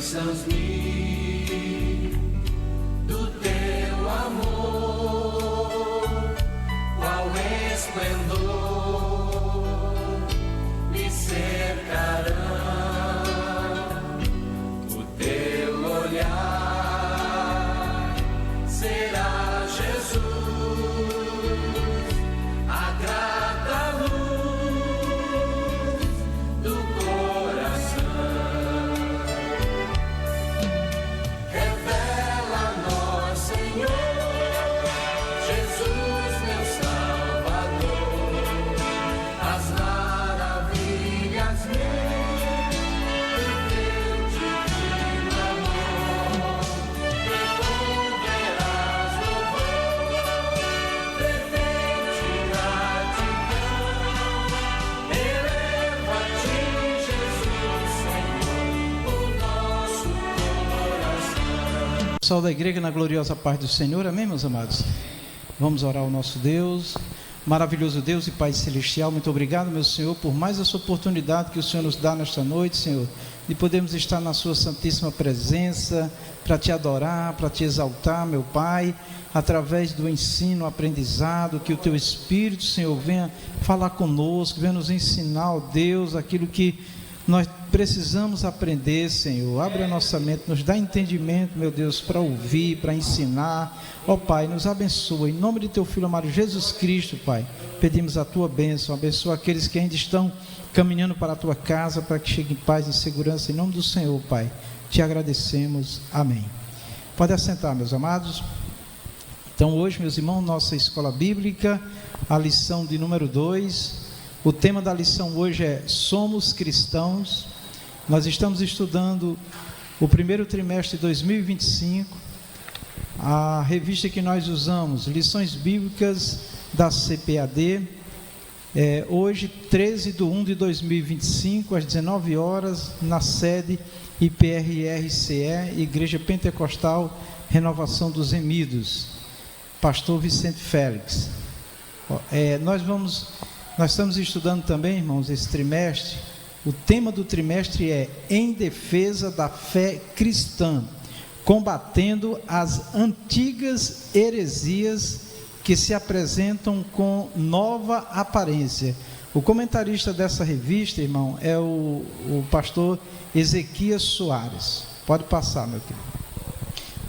bênçãos-me do teu amor, qual esplendor me cercarão, o teu olhar será Jesus, a grata luz do coração. Revela-nos, Senhor, Jesus, meu Salvador, as maravilhas do teu divino amor. Devolverás louvor, fervente gratidão. Eleva-te, Jesus, Senhor, o nosso coração. Pessoal da igreja, na gloriosa paz do Senhor, amém, meus amados? Vamos orar ao nosso Deus, maravilhoso Deus e Pai Celestial. Muito obrigado, meu Senhor, por mais essa oportunidade que o Senhor nos dá nesta noite, Senhor, de podermos estar na sua santíssima presença, para te adorar, para te exaltar, meu Pai, através do ensino, aprendizado, que o teu Espírito, Senhor, venha falar conosco, venha nos ensinar, ó Deus, aquilo que nós precisamos aprender, Senhor. Abre a nossa mente, nos dá entendimento, meu Deus, para ouvir, para ensinar. Ó Pai, nos abençoa, em nome de teu Filho amado Jesus Cristo, Pai, pedimos a tua bênção. Abençoa aqueles que ainda estão caminhando para a tua casa, para que cheguem em paz e segurança, em nome do Senhor, Pai, te agradecemos, amém. Pode assentar, meus amados. Então hoje, meus irmãos, nossa escola bíblica, a lição de número 2, o tema da lição hoje é Somos Cristãos. Nós estamos estudando o primeiro trimestre de 2025, a revista que nós usamos, Lições Bíblicas da CPAD, hoje 13/1/2025, às 19 horas, na sede IPRRCE, Igreja Pentecostal Renovação dos Remidos, Pastor Vicente Félix. Nós estamos estudando também, irmãos, esse trimestre. O tema do trimestre é Em Defesa da Fé Cristã, combatendo as antigas heresias que se apresentam com nova aparência. O comentarista dessa revista, irmão, é o pastor Ezequias Soares. Pode passar, meu querido.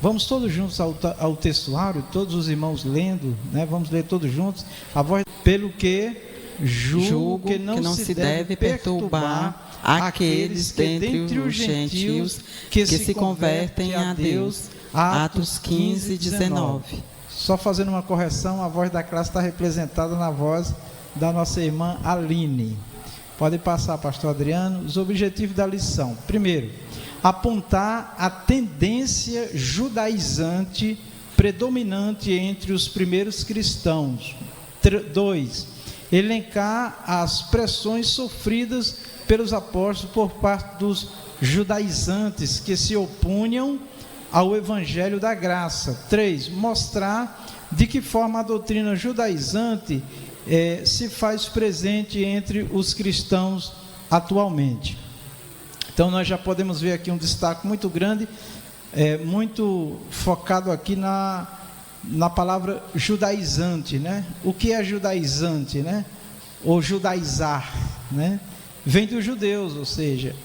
Vamos todos juntos ao textuário, todos os irmãos lendo, né? Vamos ler todos juntos. A voz, pelo que julgo que não se deve perturbar aqueles dentre os gentios que se convertem a Deus. Atos 15:19. Só fazendo uma correção, a voz da classe está representada na voz da nossa irmã Aline. Pode passar, pastor Adriano. Os objetivos da lição: primeiro, apontar a tendência judaizante predominante entre os primeiros cristãos. 2, elencar as pressões sofridas pelos apóstolos por parte dos judaizantes que se opunham ao evangelho da graça. 3, mostrar de que forma a doutrina judaizante se faz presente entre os cristãos atualmente. Então nós já podemos ver aqui um destaque muito grande, muito focado aqui na palavra judaizante, né? O que é judaizante, né? Ou judaizar, né? Vem dos judeus, ou seja,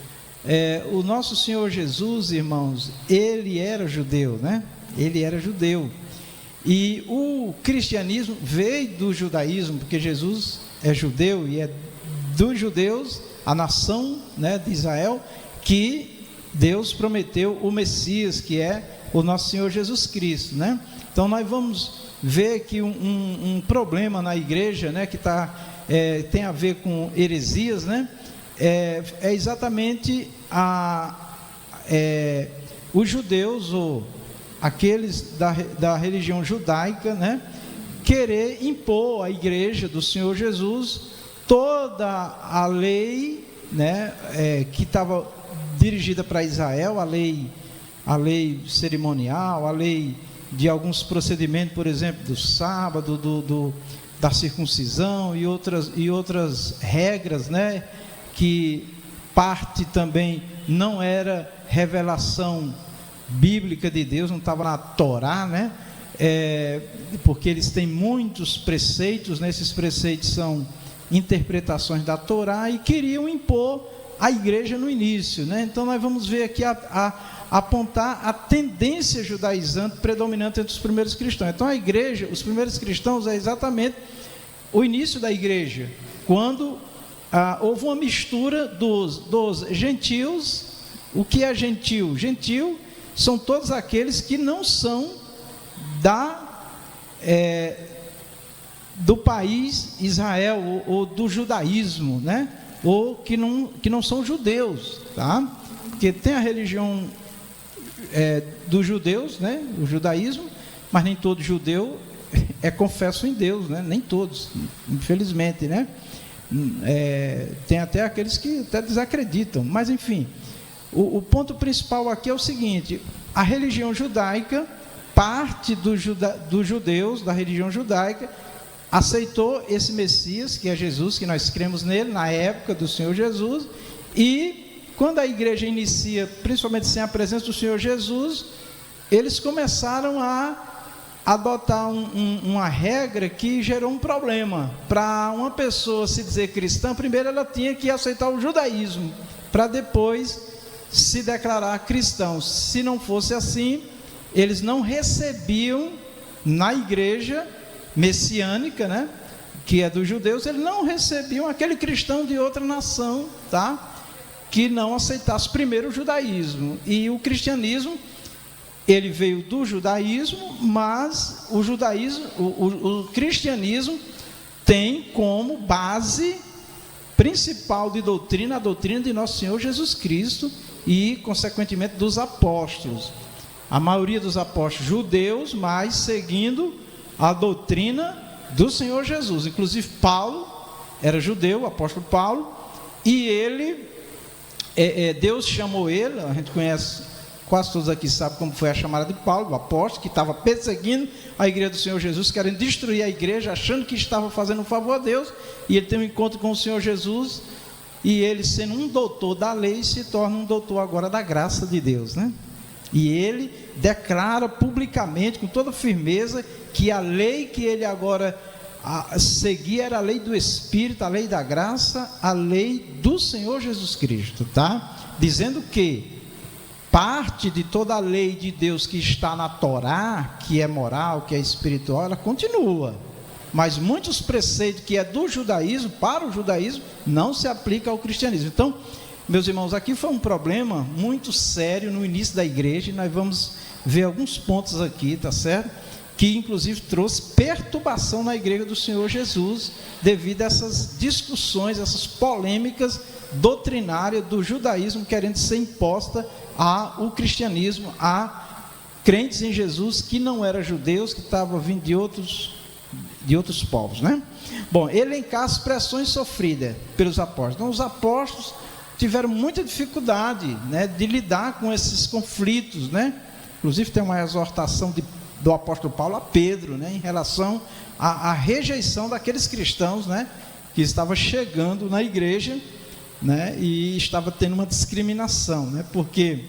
o nosso Senhor Jesus, irmãos, ele era judeu, né? Ele era judeu. E o cristianismo veio do judaísmo, porque Jesus é judeu e é dos judeus, a nação, né, de Israel, que Deus prometeu o Messias, que é o nosso Senhor Jesus Cristo, né? Então nós vamos ver que um problema na igreja, né, que tem a ver com heresias, né? É exatamente os judeus, ou aqueles da religião judaica, né, querer impor à igreja do Senhor Jesus toda a lei, né, que estava dirigida para Israel, a lei cerimonial, a lei de alguns procedimentos, por exemplo, do sábado, da circuncisão e outras regras, né, que parte também não era revelação bíblica de Deus, não estava na Torá, né? Porque eles têm muitos preceitos, né? Esses preceitos são interpretações da Torá e queriam impor a igreja no início, né? Então nós vamos ver aqui apontar a tendência judaizante predominante entre os primeiros cristãos. Então a igreja, os primeiros cristãos é exatamente o início da igreja, quando houve uma mistura dos gentios. O que é gentil? Gentil são todos aqueles que não são do país Israel ou do judaísmo, né? Ou que não são judeus, tá? Porque tem a religião dos judeus, né? O judaísmo, mas nem todo judeu confesso em Deus, né? Nem todos, infelizmente, né? Tem até aqueles que até desacreditam, mas enfim, o ponto principal aqui é o seguinte: a religião judaica, parte dos judeus da religião judaica, aceitou esse Messias, que é Jesus, que nós cremos nele, na época do Senhor Jesus, e quando a igreja inicia, principalmente sem a presença do Senhor Jesus, eles começaram a adotar uma regra que gerou um problema. Para uma pessoa se dizer cristã, primeiro ela tinha que aceitar o judaísmo, para depois se declarar cristão. Se não fosse assim, eles não recebiam na igreja messiânica, né, que é dos judeus, eles não recebiam aquele cristão de outra nação, tá, que não aceitasse primeiro o judaísmo. E o cristianismo, ele veio do judaísmo, mas o cristianismo tem como base principal de doutrina a doutrina de nosso Senhor Jesus Cristo e, consequentemente, dos apóstolos. A maioria dos apóstolos judeus, mas seguindo a doutrina do Senhor Jesus. Inclusive Paulo era judeu, o apóstolo Paulo, e ele, Deus chamou ele, a gente conhece, quase todos aqui sabem como foi a chamada de Paulo, o apóstolo, que estava perseguindo a igreja do Senhor Jesus, querendo destruir a igreja, achando que estava fazendo um favor a Deus, e ele tem um encontro com o Senhor Jesus, e ele, sendo um doutor da lei, se torna um doutor agora da graça de Deus, né? E ele declara publicamente, com toda firmeza, que a lei que ele agora seguia era a lei do Espírito, a lei da graça, a lei do Senhor Jesus Cristo, tá? Dizendo que parte de toda a lei de Deus que está na Torá, que é moral, que é espiritual, ela continua, mas muitos preceitos que é do judaísmo, para o judaísmo, não se aplica ao cristianismo. Então, meus irmãos, aqui foi um problema muito sério no início da igreja, e nós vamos ver alguns pontos aqui, tá certo? Que inclusive trouxe perturbação na igreja do Senhor Jesus, devido a essas discussões, essas polêmicas doutrinárias do judaísmo querendo ser imposta ao cristianismo, a crentes em Jesus que não eram judeus, que estavam vindo de outros povos, né? Bom, elencar as pressões sofridas pelos apóstolos. Então, os apóstolos tiveram muita dificuldade, né, de lidar com esses conflitos, né? Inclusive tem uma exortação do apóstolo Paulo a Pedro, né, em relação à rejeição daqueles cristãos, né, que estavam chegando na igreja, né, e estava tendo uma discriminação, né, porque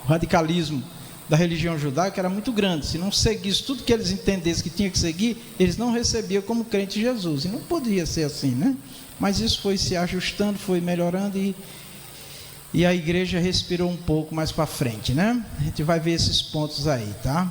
o radicalismo da religião judaica era muito grande. Se não seguisse tudo que eles entendessem que tinha que seguir, eles não recebiam como crente Jesus, e não podia ser assim, né? Mas isso foi se ajustando, foi melhorando, e a igreja respirou um pouco mais para frente, né? A gente vai ver esses pontos aí, tá?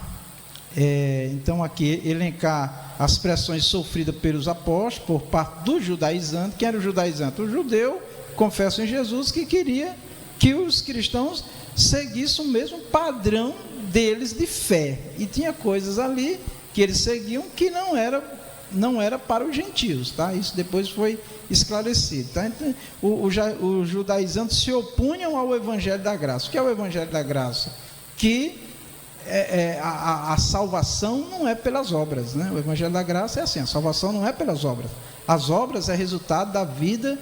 Então aqui, elencar as pressões sofridas pelos apóstolos, por parte do judaizante. Quem era o judaizante? O judeu, confesso em Jesus, que queria que os cristãos seguissem o mesmo padrão deles de fé, e tinha coisas ali que eles seguiam que não era para os gentios, tá? Isso depois foi esclarecido, tá? Então, os judaizantes se opunham ao evangelho da graça. O que é o evangelho da graça? Que a salvação não é pelas obras, né? O evangelho da graça é assim: a salvação não é pelas obras. As obras é resultado da vida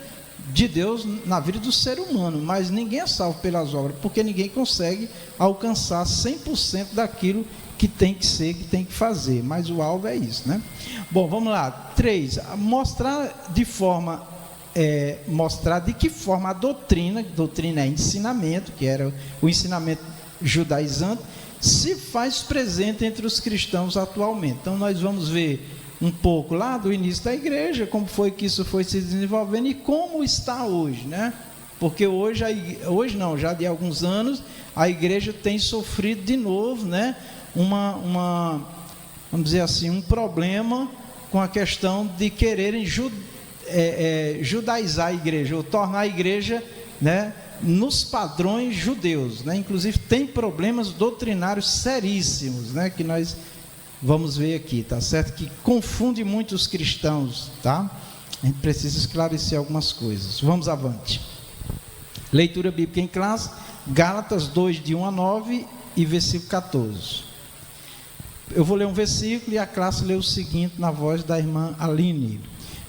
de Deus na vida do ser humano, mas ninguém é salvo pelas obras, porque ninguém consegue alcançar 100% daquilo que tem que ser, que tem que fazer, mas o alvo é isso, né? Bom, vamos lá. 3, mostrar de forma mostrar de que forma a doutrina é ensinamento, que era o ensinamento judaizante, se faz presente entre os cristãos atualmente. Então nós vamos ver um pouco lá do início da igreja, como foi que isso foi se desenvolvendo e como está hoje, né? Porque hoje não, já de alguns anos, a igreja tem sofrido de novo, né? Vamos dizer assim, um problema com a questão de quererem judaizar a igreja, ou tornar a igreja, né, nos padrões judeus, né? Inclusive tem problemas doutrinários seríssimos, né, que nós vamos ver aqui, tá certo? Que confunde muito os cristãos, tá? A gente precisa esclarecer algumas coisas. Vamos avante. Leitura bíblica em classe, Gálatas 2, de 1 a 9 e versículo 14. Eu vou ler um versículo e a classe lê o seguinte na voz da irmã Aline.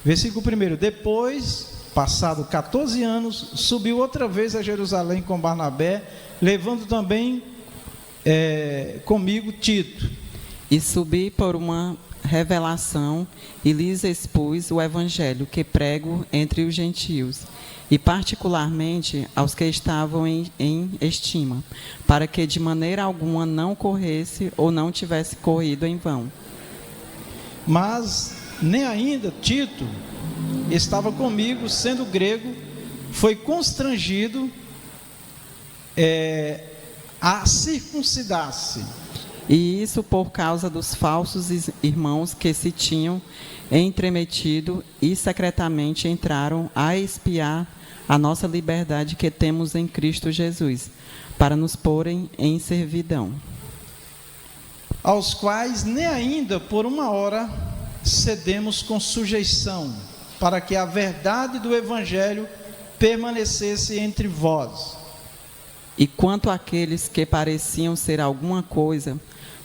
Versículo 1: Depois, passado 14 anos, subiu outra vez a Jerusalém com Barnabé, levando também comigo Tito. E subi por uma revelação e lhes expus o evangelho que prego entre os gentios, e particularmente aos que estavam em estima, para que de maneira alguma não corresse ou não tivesse corrido em vão. Mas nem ainda Tito estava comigo, sendo grego, foi constrangido a circuncidar-se. E isso por causa dos falsos irmãos que se tinham entremetido e secretamente entraram a espiar a nossa liberdade que temos em Cristo Jesus, para nos porem em servidão. Aos quais nem ainda por uma hora cedemos com sujeição, para que a verdade do Evangelho permanecesse entre vós. E quanto àqueles que pareciam ser alguma coisa,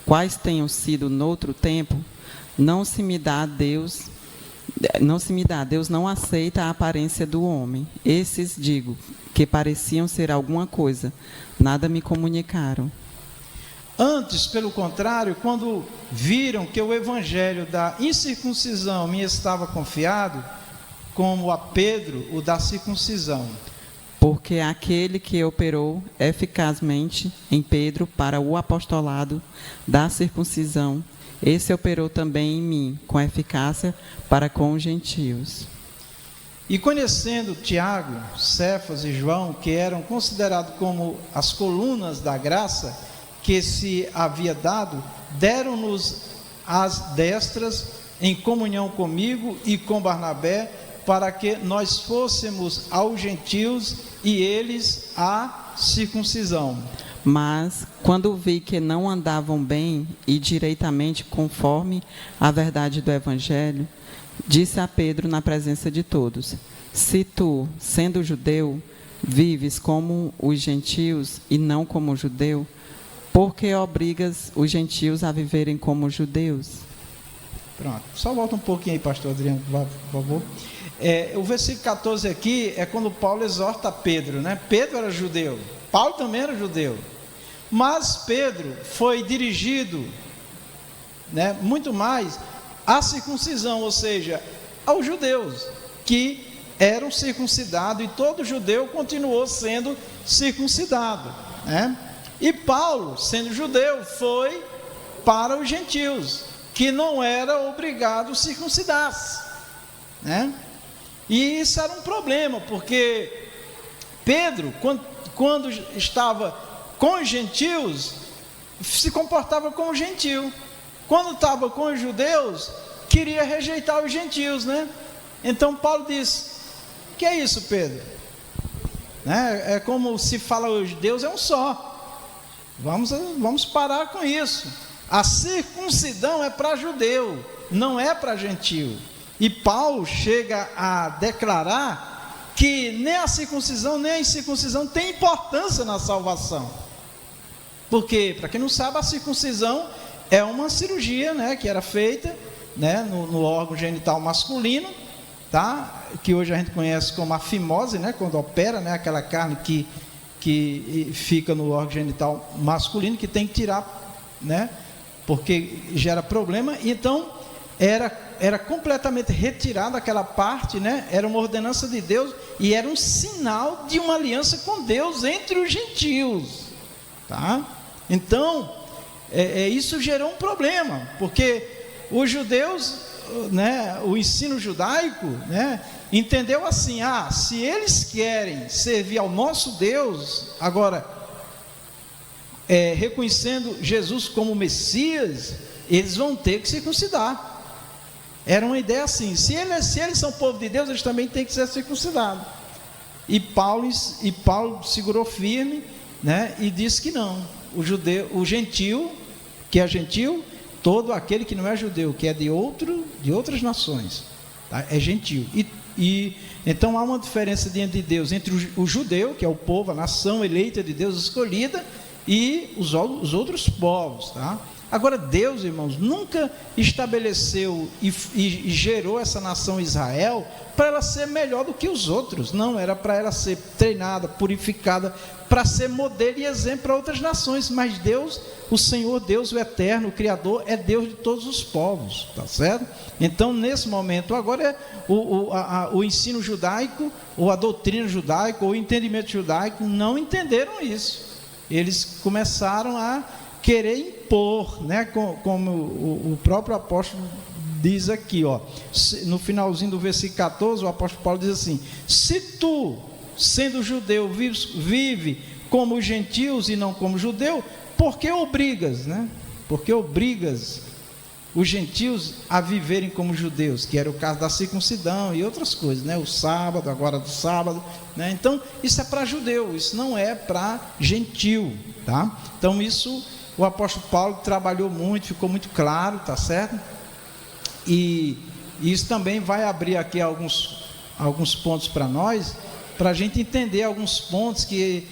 quais tenham sido noutro tempo, Deus não aceita a aparência do homem. Esses, digo, que pareciam ser alguma coisa, nada me comunicaram. Antes, pelo contrário, quando viram que o evangelho da incircuncisão me estava confiado, como a Pedro o da circuncisão. Porque aquele que operou eficazmente em Pedro para o apostolado da circuncisão, esse operou também em mim, com eficácia para com os gentios. E conhecendo Tiago, Cefas e João, que eram considerados como as colunas da graça que se havia dado, deram-nos as destras em comunhão comigo e com Barnabé, para que nós fôssemos aos gentios e eles à circuncisão. Mas, quando vi que não andavam bem e direitamente conforme a verdade do Evangelho, disse a Pedro na presença de todos: se tu, sendo judeu, vives como os gentios e não como judeu, por que obrigas os gentios a viverem como judeus? Pronto, só volta um pouquinho aí, pastor Adriano, por favor. O versículo 14 aqui é quando Paulo exorta Pedro, né? Pedro era judeu, Paulo também era judeu, mas Pedro foi dirigido, né, muito mais à circuncisão, ou seja, aos judeus que eram circuncidados, e todo judeu continuou sendo circuncidado, né? E Paulo, sendo judeu, foi para os gentios, que não era obrigado a circuncidar-se, né? E isso era um problema, porque Pedro, quando estava com os gentios, se comportava como gentil. Quando estava com os judeus, queria rejeitar os gentios, né? Então Paulo diz: que é isso, Pedro? Né? É como se fala hoje, Deus é um só. Vamos parar com isso. A circuncidão é para judeu, não é para gentio. E Paulo chega a declarar que nem a circuncisão nem a incircuncisão tem importância na salvação. Porque, para quem não sabe, a circuncisão é uma cirurgia, né, que era feita, né, no órgão genital masculino, tá? Que hoje a gente conhece como a fimose, né, quando opera, né, aquela carne que fica no órgão genital masculino, que tem que tirar, né, porque gera problema. Então era completamente retirada aquela parte, né? Era uma ordenança de Deus e era um sinal de uma aliança com Deus entre os gentios, tá? Então, isso gerou um problema, porque os judeus, né, o ensino judaico, né, entendeu assim: se eles querem servir ao nosso Deus, agora, reconhecendo Jesus como Messias, eles vão ter que circuncidar. Era uma ideia assim: se eles são povo de Deus, eles também têm que ser circuncidados. E Paulo segurou firme, né, e disse que não. O gentil, que é gentil, todo aquele que não é judeu, que é de outras nações, tá? É gentil. E então há uma diferença diante de Deus entre o judeu, que é o povo, a nação eleita de Deus, escolhida, e os outros povos, tá? Agora, Deus, irmãos, nunca estabeleceu e gerou essa nação Israel para ela ser melhor do que os outros. Não, era para ela ser treinada, purificada, para ser modelo e exemplo para outras nações. Mas Deus, o Senhor Deus, o Eterno, o Criador, é Deus de todos os povos, tá certo? Então, nesse momento, agora o ensino judaico, ou a doutrina judaica, ou o entendimento judaico, não entenderam isso. Eles começaram a querer impor, né, como o próprio apóstolo diz aqui, no finalzinho do versículo 14, o apóstolo Paulo diz assim: se tu, sendo judeu, vive como os gentios e não como judeu, por que obrigas, né? Porque obrigas os gentios a viverem como judeus, que era o caso da circuncidão e outras coisas, né? O sábado, agora do sábado, né? Então, isso é para judeu, isso não é para gentil, tá? Então, isso o apóstolo Paulo trabalhou muito, ficou muito claro, tá certo? E isso também vai abrir aqui alguns pontos para nós, para a gente entender alguns pontos que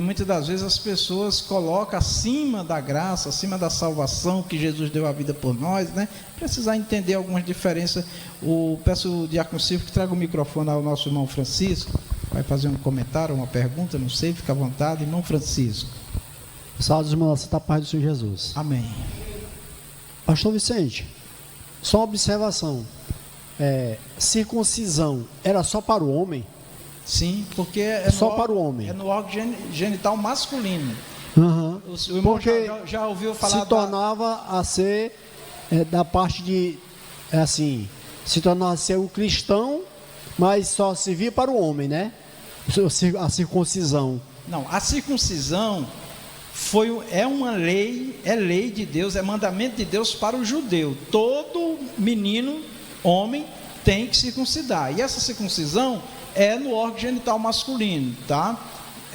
muitas das vezes as pessoas colocam acima da graça, acima da salvação, que Jesus deu a vida por nós, né? Precisar entender algumas diferenças. Peço o diácono Silvio que traga o microfone ao nosso irmão Francisco, vai fazer um comentário, uma pergunta, não sei, fica à vontade. Irmão Francisco. Salve, irmão, você está a paz do Senhor Jesus. Amém. Pastor Vicente, só uma observação. Circuncisão era só para o homem? Sim, porque só para o homem. É no órgão genital masculino. Uhum. O irmão porque já ouviu falar se tornava a ser da parte de, assim, se tornava a ser um cristão, mas só servia para o homem, né? A circuncisão. Não, a circuncisão é uma lei, é lei de Deus, é mandamento de Deus para o judeu. Todo menino, homem, tem que circuncidar. E essa circuncisão é no órgão genital masculino, tá?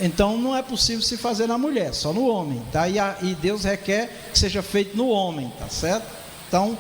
Então não é possível se fazer na mulher, só no homem, tá? E Deus requer que seja feito no homem, tá certo? Então,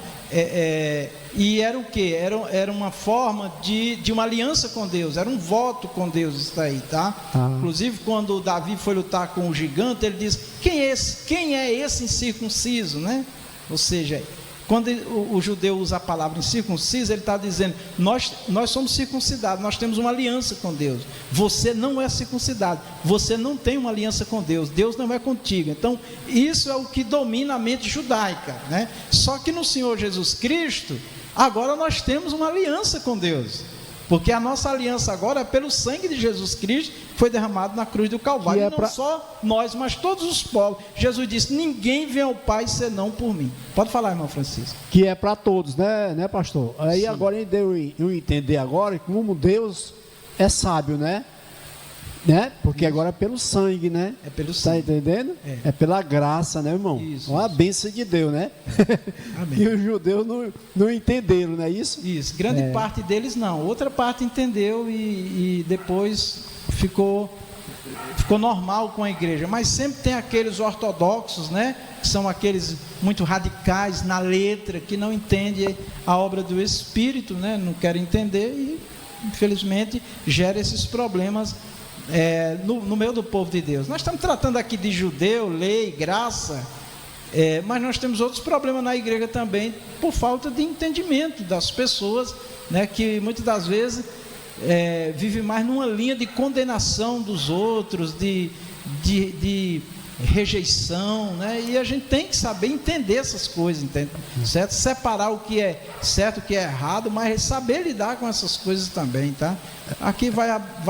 e era o que? Era uma forma de uma aliança com Deus, era um voto com Deus, isso daí, tá? Inclusive, quando Davi foi lutar com o gigante, ele diz: quem é esse incircunciso, né? Ou seja, quando o judeu usa a palavra incircunciso, ele está dizendo: nós somos circuncidados, nós temos uma aliança com Deus. Você não é circuncidado, você não tem uma aliança com Deus, Deus não é contigo. Então, isso é o que domina a mente judaica, né? Só que no Senhor Jesus Cristo, agora nós temos uma aliança com Deus, porque a nossa aliança agora é pelo sangue de Jesus Cristo, que foi derramado na cruz do Calvário. E não só nós, mas todos os povos. Jesus disse: ninguém vem ao Pai senão por mim. Pode falar, irmão Francisco. Que é para todos, né, pastor? Aí sim. Agora deu eu entender agora como Deus é sábio, né? Porque isso. Agora é pelo sangue, né? É pelo sangue. Está entendendo? É pela graça, né, irmão? Isso. A bênção de Deus, né? Amém. E os judeus não entenderam, não é isso? Isso. Grande parte deles não. Outra parte entendeu e depois ficou normal com a igreja. Mas sempre tem aqueles ortodoxos, né? Que são aqueles muito radicais na letra, que não entendem a obra do Espírito, né? Não querem entender e, infelizmente, gera esses problemas no meio do povo de Deus. Nós estamos tratando aqui de judeu, lei, graça, mas nós temos outros problemas na igreja também, por falta de entendimento das pessoas, né, que muitas das vezes vivem mais numa linha de condenação dos outros, de rejeição, né? E a gente tem que saber entender essas coisas, entende? Certo? Separar o que é certo, o que é errado, mas saber lidar com essas coisas também, tá? Aqui vai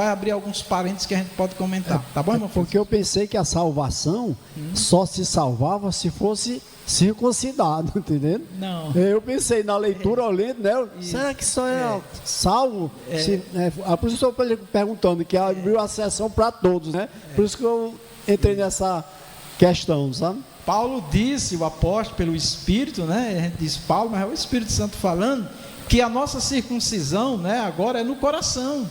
abrir alguns parênteses que a gente pode comentar, tá bom, irmão? Porque eu pensei que a salvação só se salvava se fosse circuncidado, entendeu? Não. Eu pensei na leitura olhando, né? Será que só é salvo? Por isso eu estou perguntando, que abriu a sessão para todos, né? Por isso que eu entrei nessa questão, sabe? Paulo disse, o apóstolo, pelo Espírito, né? A gente diz Paulo, mas é o Espírito Santo falando, que a nossa circuncisão, né, agora é no coração.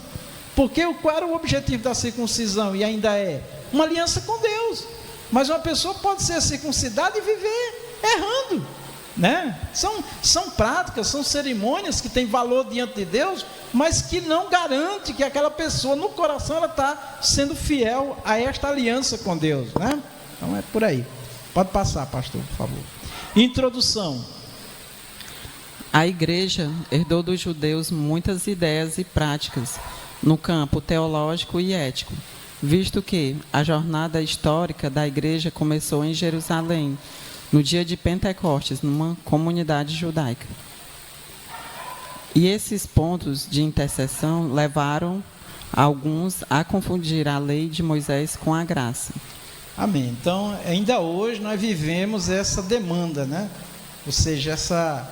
Porque qual era o objetivo da circuncisão? E ainda é uma aliança com Deus. Mas uma pessoa pode ser circuncidada e viver errando, né? São práticas, são cerimônias que têm valor diante de Deus, mas que não garante que aquela pessoa no coração ela está sendo fiel a esta aliança com Deus, né? Então é por aí. Pode passar, pastor, por favor. Introdução. A igreja herdou dos judeus muitas ideias e práticas no campo teológico e ético, visto que a jornada histórica da igreja começou em Jerusalém, no dia de Pentecostes, numa comunidade judaica. E esses pontos de interseção levaram alguns a confundir a lei de Moisés com a graça. Amém. Então, ainda hoje nós vivemos essa demanda, né? Ou seja, essa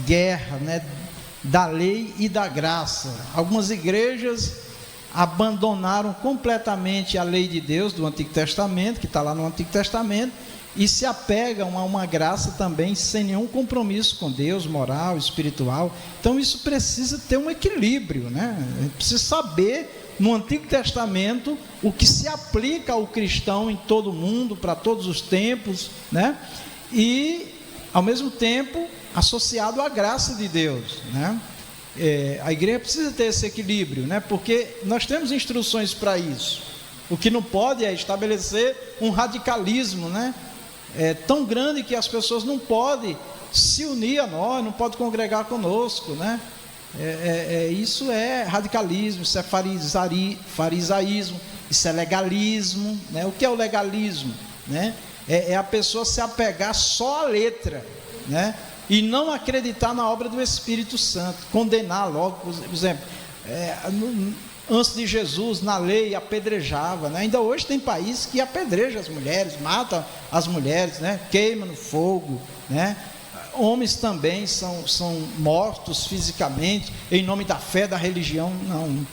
guerra, né, da lei e da graça. Algumas igrejas abandonaram completamente a lei de Deus do Antigo Testamento, que está lá no Antigo Testamento, e se apegam a uma graça também sem nenhum compromisso com Deus, moral, espiritual. Então isso precisa ter um equilíbrio, né? A gente precisa saber no Antigo Testamento o que se aplica ao cristão em todo o mundo, para todos os tempos, né? E ao mesmo tempo associado à graça de Deus, né? A igreja precisa ter esse equilíbrio, né? Porque nós temos instruções para isso. O que não pode é estabelecer um radicalismo, né? Tão grande que as pessoas não podem se unir a nós, não podem congregar conosco, né? Isso é radicalismo, isso é farisaísmo, isso é legalismo, né? O que é o legalismo, né? É a pessoa se apegar só à letra, né? E não acreditar na obra do Espírito Santo, condenar logo. Por exemplo, antes de Jesus, na lei, apedrejava, né? Ainda hoje tem países que apedrejam as mulheres, matam as mulheres, né? Queima no fogo, né? Homens também são mortos fisicamente em nome da fé, da religião. Não,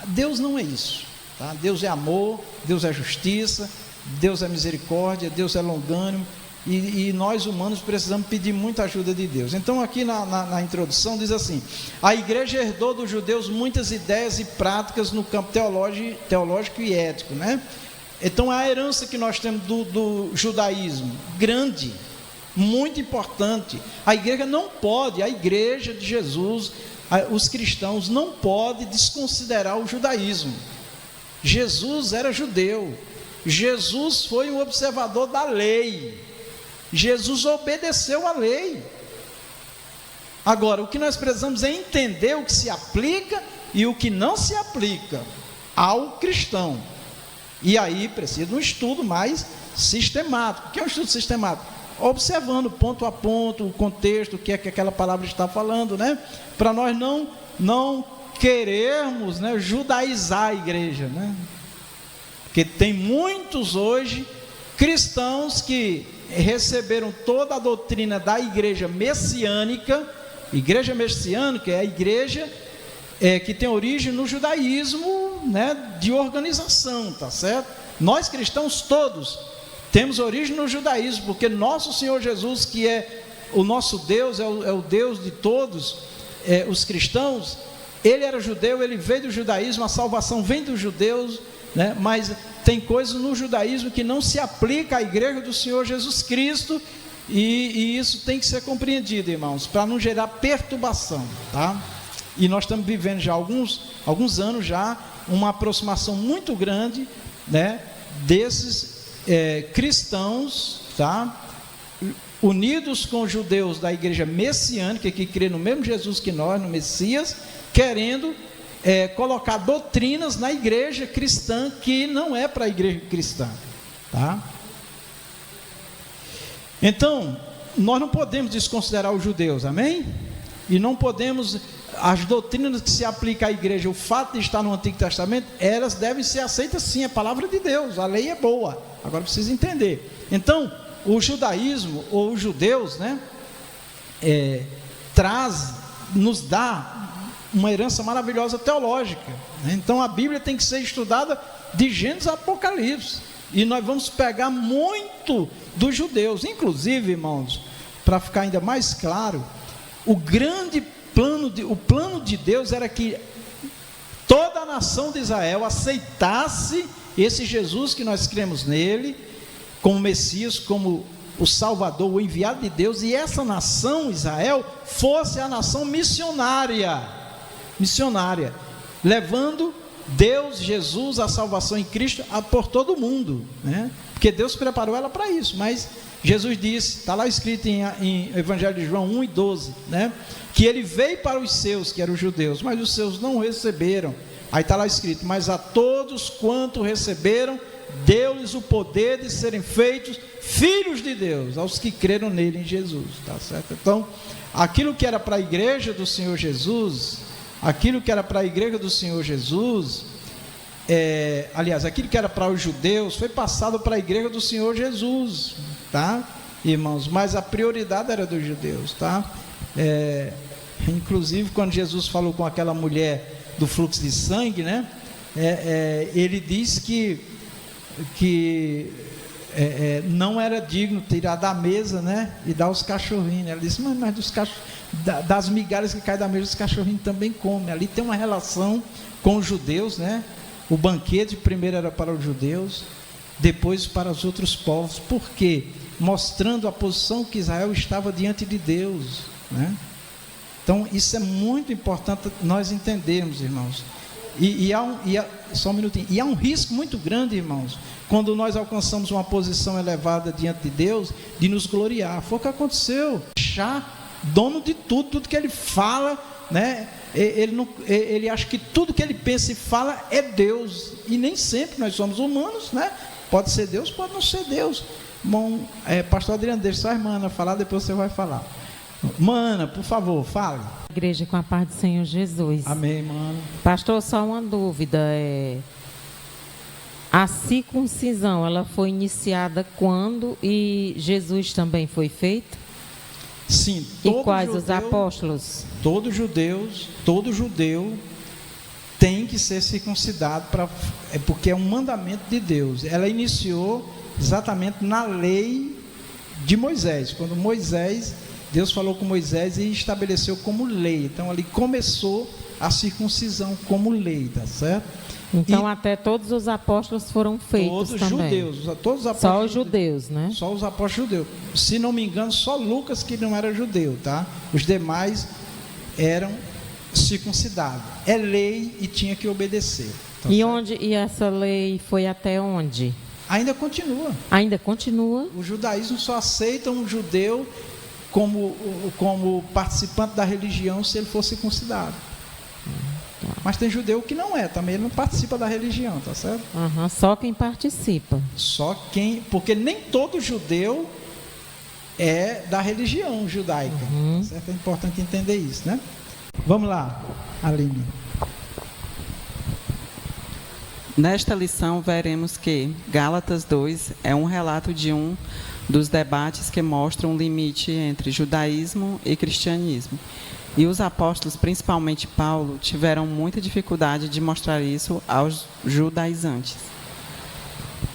Deus não é isso, tá? Deus é amor, Deus é justiça, Deus é misericórdia, Deus é longânimo, e nós humanos precisamos pedir muita ajuda de Deus. Então aqui na introdução diz assim: a igreja herdou dos judeus muitas ideias e práticas no campo teológico e ético, né? Então a herança que nós temos do judaísmo, grande, muito importante. A igreja de Jesus, os cristãos não podem desconsiderar o judaísmo. Jesus era judeu, Jesus foi um observador da lei, Jesus obedeceu à lei. Agora, o que nós precisamos é entender o que se aplica e o que não se aplica ao cristão. E aí precisa de um estudo mais sistemático. O que é um estudo sistemático? Observando ponto a ponto o contexto, o que é que aquela palavra está falando, né? Para nós não querermos, né, judaizar a igreja, né? Porque tem muitos hoje cristãos que receberam toda a doutrina da igreja messiânica. Igreja messiânica é a igreja que tem origem no judaísmo, né, de organização, tá certo? Nós cristãos todos temos origem no judaísmo, porque nosso Senhor Jesus, que é o nosso Deus, é o Deus de todos os cristãos, ele era judeu, ele veio do judaísmo, a salvação vem dos judeus, né? Mas tem coisas no judaísmo que não se aplica à igreja do Senhor Jesus Cristo, e isso tem que ser compreendido, irmãos, para não gerar perturbação, tá? E nós estamos vivendo já alguns anos já uma aproximação muito grande, né, desses cristãos, tá, unidos com os judeus da igreja messiânica, que crê no mesmo Jesus que nós, no Messias, querendo colocar doutrinas na igreja cristã que não é para a igreja cristã, tá? Então, nós não podemos desconsiderar os judeus, amém? E não podemos, as doutrinas que se aplicam à igreja, o fato de estar no Antigo Testamento, elas devem ser aceitas sim, a palavra de Deus, a lei é boa, agora precisa entender. Então, o judaísmo, ou os judeus, né, nos dá uma herança maravilhosa teológica, né? Então a Bíblia tem que ser estudada de Gênesis a Apocalipse, e nós vamos pegar muito dos judeus, inclusive, irmãos, para ficar ainda mais claro, o plano de Deus era que toda a nação de Israel aceitasse esse Jesus que nós cremos nele, como Messias, como o Salvador, o enviado de Deus, e essa nação, Israel, fosse a nação missionária, levando Deus, Jesus, a salvação em Cristo por todo o mundo, né? Porque Deus preparou ela para isso, mas Jesus disse, está lá escrito em Evangelho de João 1:12, né? Que ele veio para os seus, que eram os judeus, mas os seus não receberam. Aí está lá escrito, mas a todos quanto receberam, deu-lhes o poder de serem feitos filhos de Deus, aos que creram nele, em Jesus, tá certo? Então, aquilo que era para a igreja do Senhor Jesus, aquilo que era para os judeus, foi passado para a igreja do Senhor Jesus, tá, irmãos? Mas a prioridade era dos judeus, tá? Inclusive, quando Jesus falou com aquela mulher do fluxo de sangue, né? Ele disse que não era digno tirar da mesa, né, e dar aos cachorrinhos. Ela disse, mas das migalhas que caem da mesa, os cachorrinhos também comem. Ali tem uma relação com os judeus, né? O banquete primeiro era para os judeus, depois para os outros povos. Por quê? Mostrando a posição que Israel estava diante de Deus, né? Então isso é muito importante nós entendermos, irmãos. Só um minutinho. E há um risco muito grande, irmãos, quando nós alcançamos uma posição elevada diante de Deus, de nos gloriar. Foi o que aconteceu. Dono de tudo que ele fala, né? Ele acha que tudo que ele pensa e fala é Deus, e nem sempre nós somos humanos, né? Pode ser Deus, pode não ser Deus. Bom, pastor Adriano, deixa só a irmã Ana falar, depois você vai falar. Mana, por favor, fale. Igreja, com a paz do Senhor Jesus. Amém, mano. Pastor, só uma dúvida. A circuncisão, ela foi iniciada quando e Jesus também foi feito? Sim. E quais os apóstolos? Todo judeu tem que ser circuncidado, porque é um mandamento de Deus. Ela iniciou exatamente na lei de Moisés, quando Deus falou com Moisés e estabeleceu como lei. Então ali começou a circuncisão como lei, tá certo? Então até todos os apóstolos foram feitos todos também. Judeus, todos os apóstolos. Só os judeus, né? Só os apóstolos judeus. Se não me engano, só Lucas que não era judeu, tá? Os demais eram circuncidados. É lei e tinha que obedecer. Tá certo? E essa lei foi até onde? Ainda continua. Ainda continua? O judaísmo só aceita um judeu como participante da religião se ele for circuncidado. Mas tem judeu que não é, também ele não participa da religião, tá certo? Só quem participa. Porque nem todo judeu é da religião judaica, tá certo? É importante entender isso, né? Vamos lá, Aline. Nesta lição veremos que Gálatas 2 é um relato de um dos debates que mostram o limite entre judaísmo e cristianismo. E os apóstolos, principalmente Paulo, tiveram muita dificuldade de mostrar isso aos judaizantes.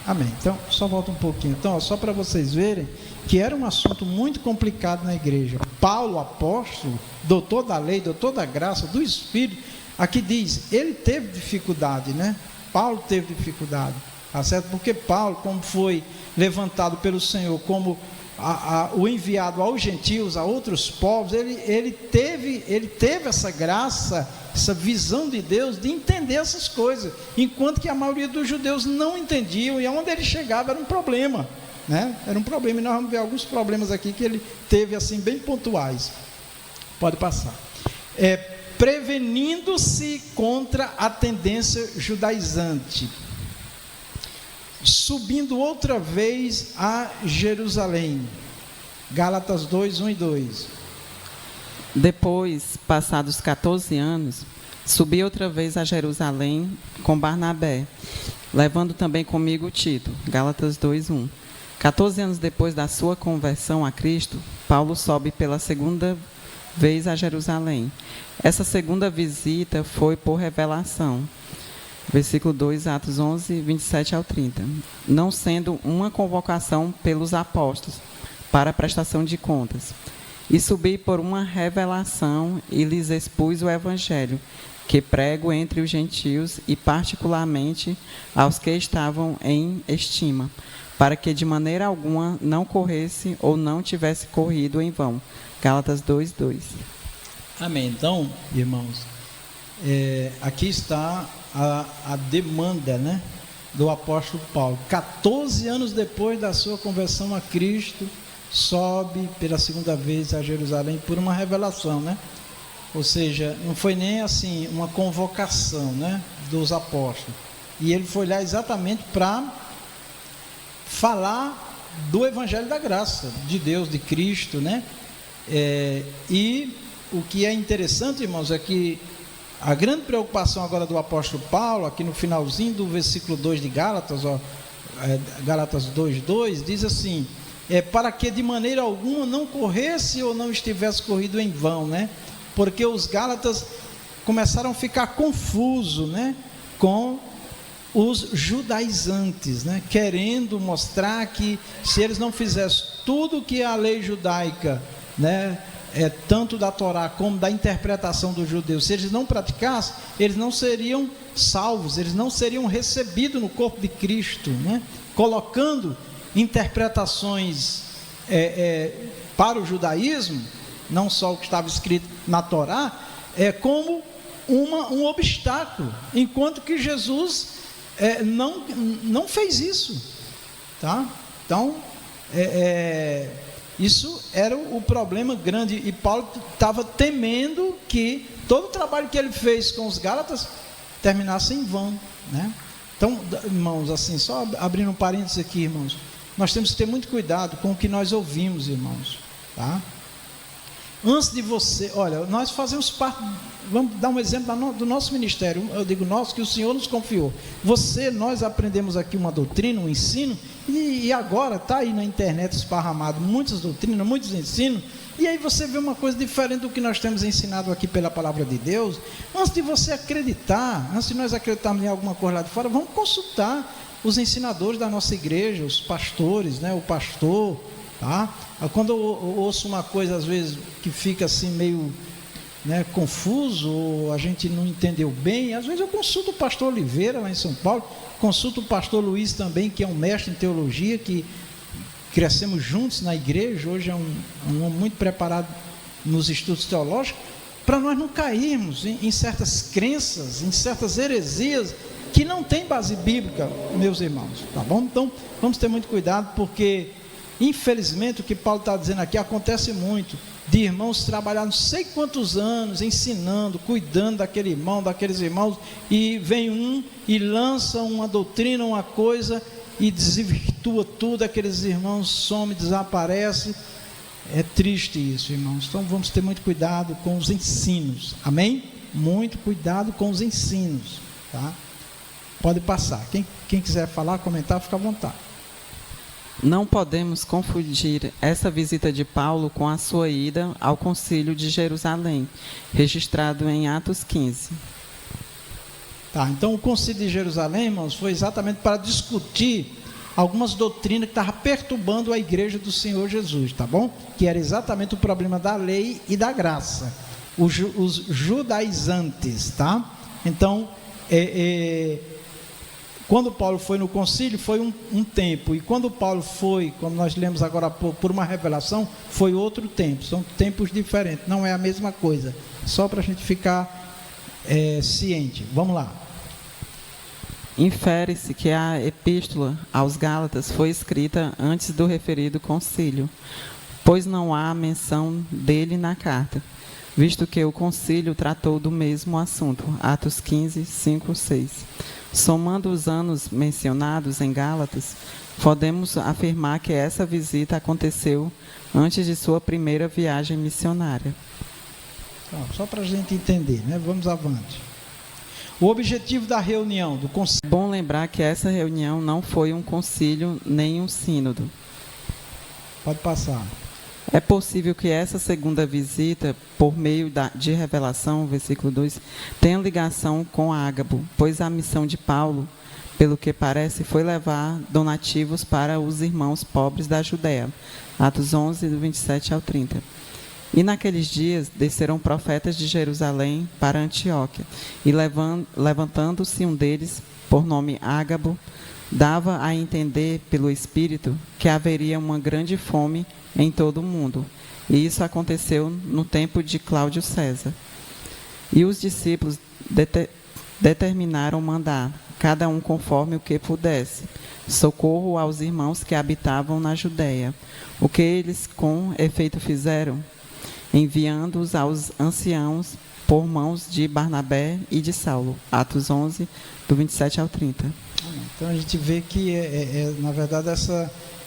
Amém. Então, só volta um pouquinho. Então, só para vocês verem que era um assunto muito complicado na igreja. Paulo, apóstolo, doutor da lei, doutor da graça, do Espírito, aqui diz, ele teve dificuldade, né? Paulo teve dificuldade, tá certo? Porque Paulo, como foi levantado pelo Senhor como o enviado aos gentios, a outros povos, ele teve essa graça, essa visão de Deus de entender essas coisas, enquanto que a maioria dos judeus não entendiam, e aonde ele chegava era um problema, né? Era um problema, e nós vamos ver alguns problemas aqui que ele teve assim bem pontuais. Pode passar. prevenindo-se contra a tendência judaizante, subindo outra vez a Jerusalém. Gálatas 2, 1 e 2. Depois, passados 14 anos, subi outra vez a Jerusalém com Barnabé, levando também comigo Tito. Gálatas 2, 1. 14 anos depois da sua conversão a Cristo, Paulo sobe pela segunda vez a Jerusalém. Essa segunda visita foi por revelação. Versículo 2, Atos 11, 27 ao 30. Não sendo uma convocação pelos apóstolos para a prestação de contas. E subi por uma revelação e lhes expus o evangelho, que prego entre os gentios e particularmente aos que estavam em estima, para que de maneira alguma não corresse ou não tivesse corrido em vão. Gálatas 2, 2. Amém. Então, irmãos, aqui está a demanda, né, do apóstolo Paulo. 14 anos depois da sua conversão a Cristo, sobe pela segunda vez a Jerusalém por uma revelação, né? Ou seja, não foi nem assim uma convocação, né, dos apóstolos. E ele foi lá exatamente para falar do Evangelho da Graça, de Deus, de Cristo, né? E o que é interessante, irmãos, é que a grande preocupação agora do apóstolo Paulo, aqui no finalzinho do versículo 2 de Gálatas, Gálatas 2, 2, diz assim, para que de maneira alguma não corresse ou não estivesse corrido em vão, né? Porque os Gálatas começaram a ficar confusos, né, com os judaizantes, né, querendo mostrar que se eles não fizessem tudo que a lei judaica, né, tanto da Torá como da interpretação dos judeus, se eles não praticassem, eles não seriam salvos, eles não seriam recebidos no corpo de Cristo, né, colocando interpretações para o judaísmo, não só o que estava escrito na Torá, como um obstáculo, enquanto que Jesus não fez isso, tá? Então, isso era o problema grande, e Paulo estava temendo que todo o trabalho que ele fez com os Gálatas terminasse em vão, né? Então, irmãos, assim, só abrindo um parênteses aqui, irmãos, nós temos que ter muito cuidado com o que nós ouvimos, irmãos, tá? Antes de você, olha, nós fazemos parte, vamos dar um exemplo do nosso ministério, eu digo nosso, que o Senhor nos confiou. Nós aprendemos aqui uma doutrina, um ensino, e agora está aí na internet esparramado muitas doutrinas, muitos ensinos, e aí você vê uma coisa diferente do que nós temos ensinado aqui pela palavra de Deus. Antes de você acreditar, antes de nós acreditarmos em alguma coisa lá de fora, vamos consultar os ensinadores da nossa igreja, os pastores, né, o pastor, tá? Quando eu ouço uma coisa às vezes que fica assim meio, né, confuso, ou a gente não entendeu bem, às vezes eu consulto o pastor Oliveira lá em São Paulo, consulto o pastor Luiz também, que é um mestre em teologia, que crescemos juntos na igreja, hoje é um homem muito preparado nos estudos teológicos, para nós não cairmos em certas crenças, em certas heresias que não tem base bíblica, meus irmãos, tá bom? Então vamos ter muito cuidado, porque infelizmente o que Paulo está dizendo aqui acontece muito, de irmãos trabalhar não sei quantos anos ensinando, cuidando daquele irmão, daqueles irmãos, e vem um e lança uma doutrina, uma coisa, e desvirtua tudo, aqueles irmãos somem, desaparecem. É triste isso, irmãos. Então vamos ter muito cuidado com os ensinos, amém? Muito cuidado com os ensinos, tá? Pode passar, quem quiser falar, comentar, fica à vontade. Não podemos confundir essa visita de Paulo com a sua ida ao concílio de Jerusalém, registrado em Atos 15. Tá, então o concílio de Jerusalém, irmãos, foi exatamente para discutir algumas doutrinas que estavam perturbando a igreja do Senhor Jesus, tá bom? Que era exatamente o problema da lei e da graça, os judaizantes, tá? Então, quando Paulo foi no concílio, foi um tempo, e quando Paulo foi, como nós lemos agora há pouco, por uma revelação, foi outro tempo, são tempos diferentes, não é a mesma coisa, só para a gente ficar ciente. Vamos lá. Infere-se que a epístola aos Gálatas foi escrita antes do referido concílio, pois não há menção dele na carta. visto que o concílio tratou do mesmo assunto. Atos 15, 5, 6. Somando os anos mencionados em Gálatas, podemos afirmar que essa visita aconteceu antes de sua primeira viagem missionária. Então, só para a gente entender, né? Vamos avante. O objetivo da reunião, do concílio. É bom lembrar que essa reunião não foi um concílio nem um sínodo. Pode passar. É possível que essa segunda visita, por meio de revelação, versículo 2, tenha ligação com Ágabo, pois a missão de Paulo, pelo que parece, foi levar donativos para os irmãos pobres da Judéia. Atos 11, do 27 ao 30. E naqueles dias desceram profetas de Jerusalém para Antioquia, e levantando-se um deles, por nome Ágabo, dava a entender pelo Espírito que haveria uma grande fome em todo o mundo. E isso aconteceu no tempo de Cláudio César. E os discípulos determinaram mandar, cada um conforme o que pudesse, socorro aos irmãos que habitavam na Judéia. O que eles com efeito fizeram? Enviando-os aos anciãos por mãos de Barnabé e de Saulo. Atos 11, do 27 ao 30. Então a gente vê que, na verdade,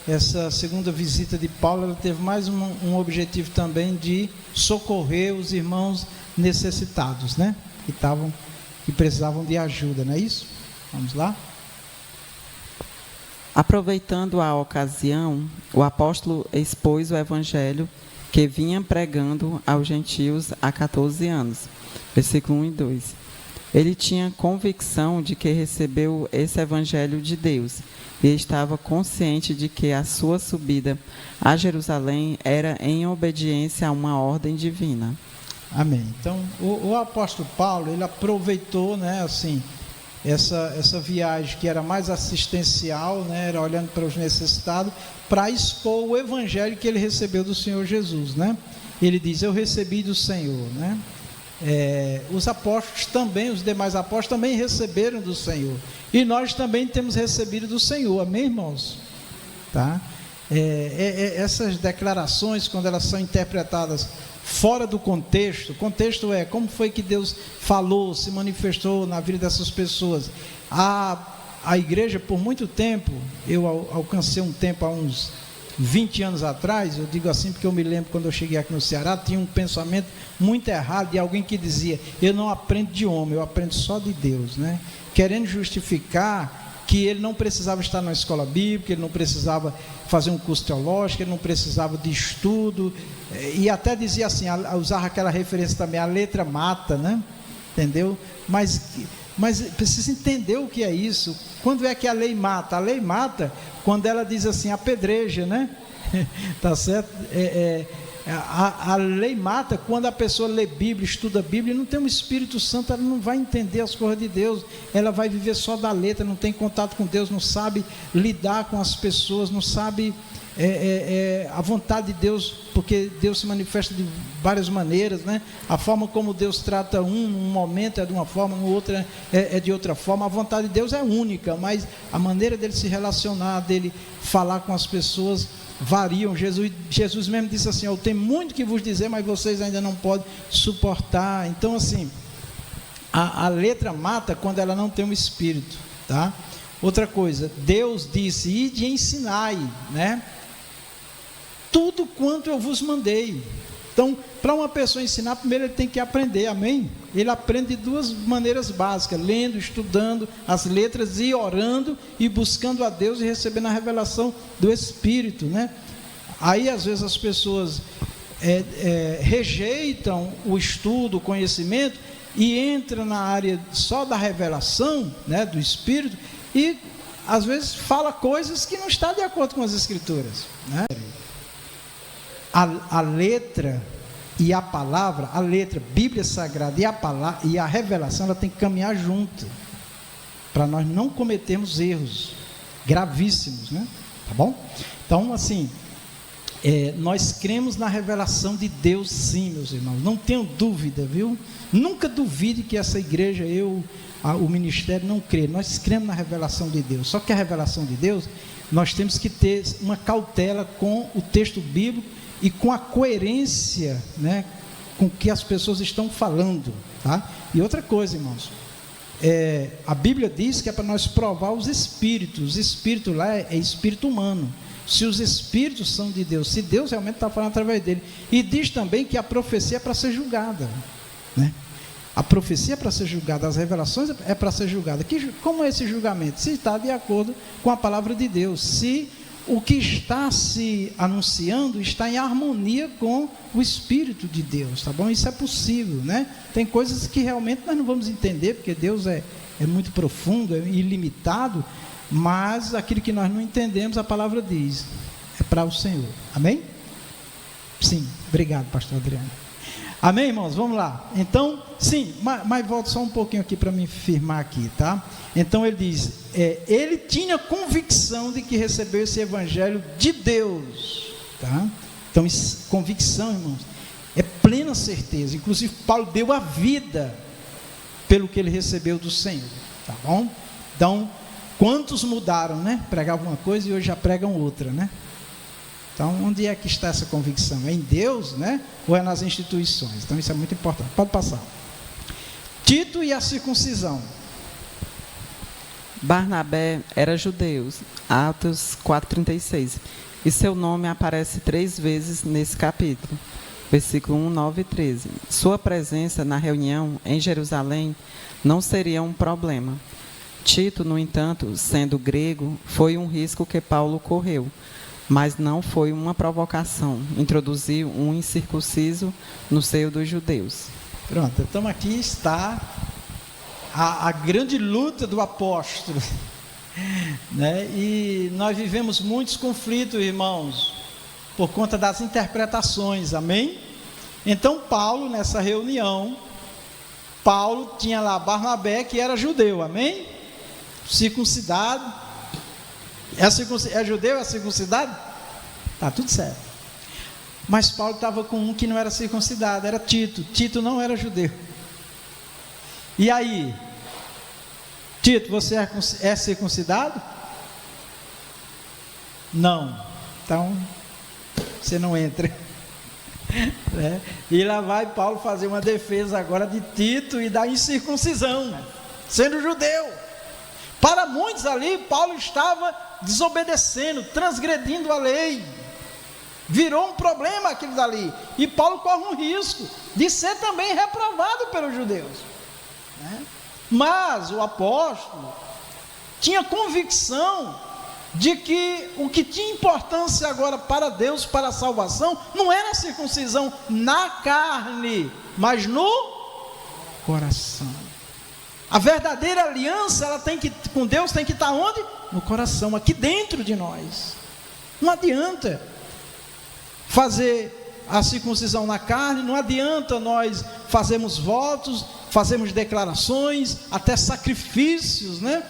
essa segunda visita de Paulo, ela teve mais um objetivo também de socorrer os irmãos necessitados, né? Que precisavam de ajuda, não é isso? Vamos lá? Aproveitando a ocasião, o apóstolo expôs o evangelho que vinha pregando aos gentios há 14 anos. Versículo 1 e 2. Ele tinha convicção de que recebeu esse evangelho de Deus e estava consciente de que a sua subida a Jerusalém era em obediência a uma ordem divina. Amém. Então, o apóstolo Paulo, ele aproveitou, né, assim, essa viagem que era mais assistencial, né, era olhando para os necessitados, para expor o evangelho que ele recebeu do Senhor Jesus, né? Ele diz: eu recebi do Senhor, né? Os apóstolos também, os demais apóstolos também receberam do Senhor, e nós também temos recebido do Senhor, amém, irmãos? Tá? Essas declarações, quando elas são interpretadas fora do contexto, o contexto é como foi que Deus falou, se manifestou na vida dessas pessoas. A igreja, por muito tempo, eu alcancei um tempo há uns 20 anos atrás, eu digo assim porque eu me lembro quando eu cheguei aqui no Ceará, tinha um pensamento muito errado de alguém que dizia: eu não aprendo de homem, eu aprendo só de Deus, né? Querendo justificar que ele não precisava estar na escola bíblica, ele não precisava fazer um curso teológico, ele não precisava de estudo, e até dizia assim, usava aquela referência também, a letra mata, né? Entendeu? Mas precisa entender o que é isso. Quando é que a lei mata? A lei mata quando ela diz assim, apedreja, né? Tá certo? A lei mata quando a pessoa lê Bíblia, estuda Bíblia, e não tem um Espírito Santo, ela não vai entender as coisas de Deus, ela vai viver só da letra, não tem contato com Deus, não sabe lidar com as pessoas, não sabe a vontade de Deus, porque Deus se manifesta de várias maneiras, né? A forma como Deus trata num momento é de uma forma, no outro é de outra forma. A vontade de Deus é única, mas a maneira dele se relacionar, dele falar com as pessoas variam. Jesus mesmo disse assim: eu tenho muito que vos dizer, mas vocês ainda não podem suportar. Então, assim, a letra mata quando ela não tem um espírito, tá? Outra coisa, Deus disse: ide e ensinai, né? Tudo quanto eu vos mandei. Então, para uma pessoa ensinar, primeiro ele tem que aprender, amém? Ele aprende de duas maneiras básicas: lendo, estudando as letras e orando e buscando a Deus e recebendo a revelação do Espírito, né? Aí às vezes as pessoas rejeitam o estudo, o conhecimento e entram na área só da revelação, né, do Espírito, e às vezes fala coisas que não estão de acordo com as Escrituras, né? A letra e a palavra, a letra, Bíblia Sagrada e a palavra e a revelação, ela tem que caminhar junto, para nós não cometermos erros gravíssimos, né? Tá bom? Então, assim, nós cremos na revelação de Deus, sim, meus irmãos, não tenham dúvida, viu? Nunca duvide que essa igreja, o ministério não crê. Nós cremos na revelação de Deus. Só que a revelação de Deus, nós temos que ter uma cautela com o texto bíblico e com a coerência, né, com o que as pessoas estão falando, tá? E outra coisa, irmãos, a Bíblia diz que é para nós provar os espíritos. O espírito lá é espírito humano. Se os espíritos são de Deus, se Deus realmente está falando através dele. E diz também que a profecia é para ser julgada, né? A profecia é para ser julgada, as revelações é para ser julgada. Como é esse julgamento? Se está de acordo com a palavra de Deus, se o que está se anunciando está em harmonia com o Espírito de Deus, tá bom? Isso é possível, né? Tem coisas que realmente nós não vamos entender, porque Deus é muito profundo, é ilimitado, mas aquilo que nós não entendemos, a palavra diz, é para o Senhor. Amém? Sim, obrigado, pastor Adriano. Amém, irmãos? Vamos lá. Então, sim, mas volto só um pouquinho aqui para me firmar aqui, tá? Então ele diz, ele tinha convicção de que recebeu esse evangelho de Deus, tá? Então, convicção, irmãos, é plena certeza. Inclusive, Paulo deu a vida pelo que ele recebeu do Senhor, tá bom? Então, quantos mudaram, né? Pregavam uma coisa e hoje já pregam outra, né? Então, onde é que está essa convicção? É em Deus, né? Ou é nas instituições? Então, isso é muito importante. Pode passar. Tito e a circuncisão. Barnabé era judeu, Atos 4,36. E seu nome aparece 3 vezes nesse capítulo. Versículo 1, 9 e 13. Sua presença na reunião em Jerusalém não seria um problema. Tito, no entanto, sendo grego, foi um risco que Paulo correu, mas não foi uma provocação introduzir um incircunciso no seio dos judeus. Pronto, então aqui está a grande luta do apóstolo, né? E nós vivemos muitos conflitos, irmãos, por conta das interpretações, amém? Então Paulo, nessa reunião, Paulo tinha lá Barnabé, que era judeu, amém? Circuncidado. É judeu, é circuncidado? Tá tudo certo. Mas Paulo estava com um que não era circuncidado, era Tito. Tito não era judeu. E aí? Tito, você é circuncidado? Não. Então, você não entra. E lá vai Paulo fazer uma defesa agora de Tito e da incircuncisão, sendo judeu. Para muitos ali, Paulo estava desobedecendo, transgredindo a lei. Virou um problema aquilo dali. E Paulo corre um risco de ser também reprovado pelos judeus, né? Mas o apóstolo tinha convicção de que o que tinha importância agora para Deus, para a salvação, não era a circuncisão na carne, mas no coração. A verdadeira aliança, ela tem que, com Deus, tem que estar onde? No coração, aqui dentro de nós. Não adianta fazer a circuncisão na carne, não adianta nós fazermos votos, fazermos declarações, até sacrifícios, né?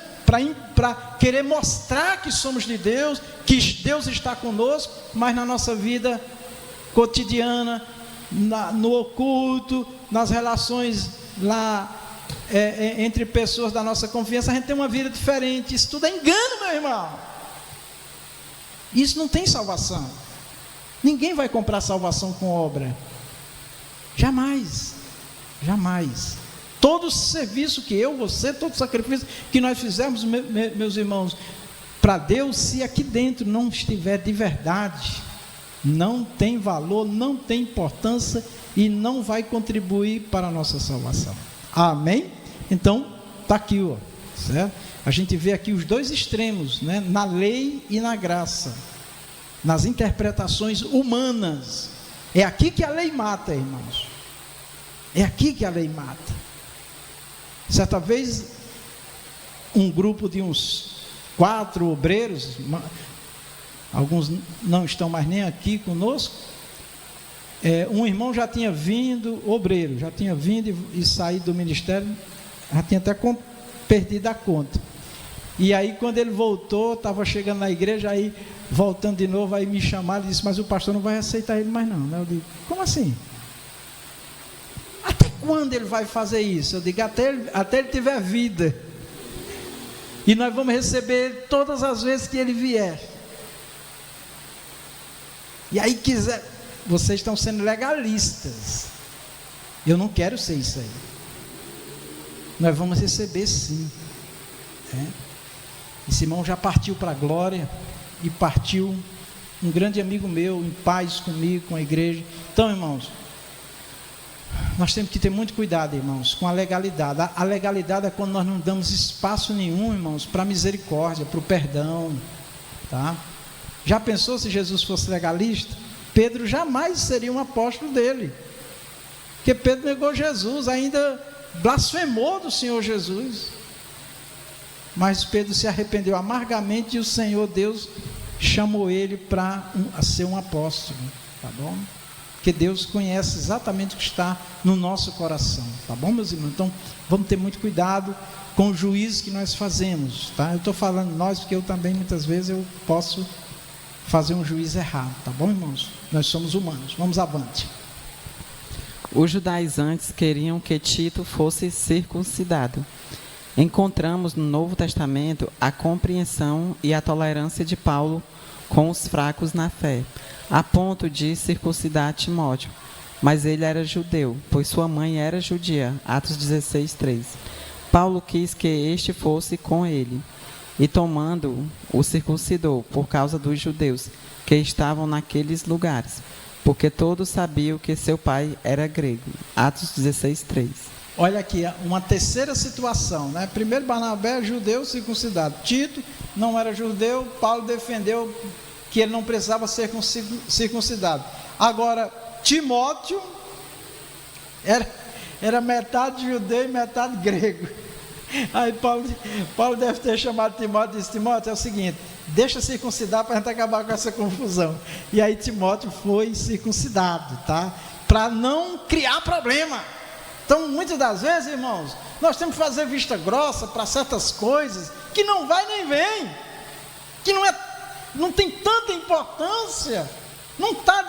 Para querer mostrar que somos de Deus, que Deus está conosco, mas na nossa vida cotidiana, no oculto, nas relações lá entre pessoas da nossa confiança, a gente tem uma vida diferente. Isso tudo é engano, meu irmão. Isso não tem salvação. Ninguém vai comprar salvação com obra. Jamais. Jamais. Todo serviço que você, todo sacrifício que nós fizermos, meus irmãos, para Deus, se aqui dentro não estiver de verdade, não tem valor, não tem importância e não vai contribuir para a nossa salvação. Amém? Então, está aqui, ó, certo? A gente vê aqui os dois extremos, né? Na lei e na graça, nas interpretações humanas. É aqui que a lei mata, irmãos. É aqui que a lei mata. Certa vez, um grupo de uns 4 obreiros, alguns não estão mais nem aqui conosco, um irmão já tinha vindo, obreiro, já tinha vindo e saído do ministério, já tinha até perdido a conta. E aí quando ele voltou, estava chegando na igreja, aí voltando de novo, aí me chamaram e disse, mas o pastor não vai aceitar ele mais não. Eu digo, como assim? Até quando ele vai fazer isso? Eu digo, até ele tiver vida. E nós vamos receber ele todas as vezes que ele vier. E aí quiser, vocês estão sendo legalistas. Eu não quero ser isso aí. Nós vamos receber sim. Esse irmão já partiu para a glória e partiu um grande amigo meu, em paz comigo, com a igreja. Então, irmãos, nós temos que ter muito cuidado, irmãos, com a legalidade. A legalidade é quando nós não damos espaço nenhum, irmãos, para a misericórdia, para o perdão, tá? Já pensou se Jesus fosse legalista? Pedro jamais seria um apóstolo dele, porque Pedro negou Jesus, ainda blasfemou do Senhor Jesus. Mas Pedro se arrependeu amargamente e o Senhor Deus chamou ele para ser um apóstolo, tá bom? Porque Deus conhece exatamente o que está no nosso coração, tá bom, meus irmãos? Então, vamos ter muito cuidado com o juízo que nós fazemos, tá? Eu estou falando nós, porque eu também, muitas vezes, eu posso fazer um juízo errado, tá bom, irmãos? Nós somos humanos, vamos avante. Os judaizantes queriam que Tito fosse circuncidado. Encontramos no Novo Testamento a compreensão e a tolerância de Paulo com os fracos na fé, a ponto de circuncidar Timóteo. Mas ele era judeu, pois sua mãe era judia. Atos 16:3. Paulo quis que este fosse com ele, e tomando-o, o circuncidou, por causa dos judeus que estavam naqueles lugares, porque todos sabiam que seu pai era grego. Atos 16:3. Olha aqui, uma terceira situação, né? Primeiro, Barnabé, judeu circuncidado. Tito não era judeu, Paulo defendeu que ele não precisava ser circuncidado. Agora, Timóteo era metade judeu e metade grego. Aí Paulo deve ter chamado Timóteo e disse: Timóteo, é o seguinte, deixa circuncidar para a gente acabar com essa confusão. E aí Timóteo foi circuncidado, tá? Para não criar problema. Então, muitas das vezes, irmãos, nós temos que fazer vista grossa para certas coisas que não vai nem vem, que não tem tanta importância, não está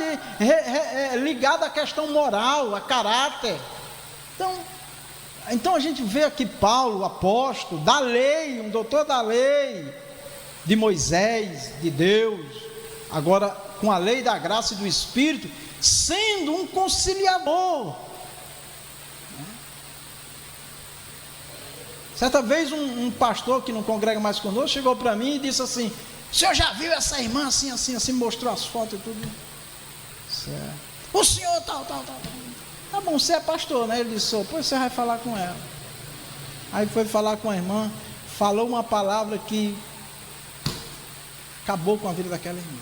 ligado à questão moral, a caráter. Então a gente vê aqui Paulo, apóstolo, da lei, um doutor da lei, de Moisés, de Deus, agora com a lei da graça e do Espírito, sendo um conciliador. Certa vez um pastor que não congrega mais conosco chegou para mim e disse assim: o senhor já viu essa irmã assim, assim, assim, mostrou as fotos e tudo. Certo. O senhor tal. Tá bom, você é pastor, né? Ele disse: pois você vai falar com ela. Aí foi falar com a irmã, falou uma palavra que acabou com a vida daquela irmã.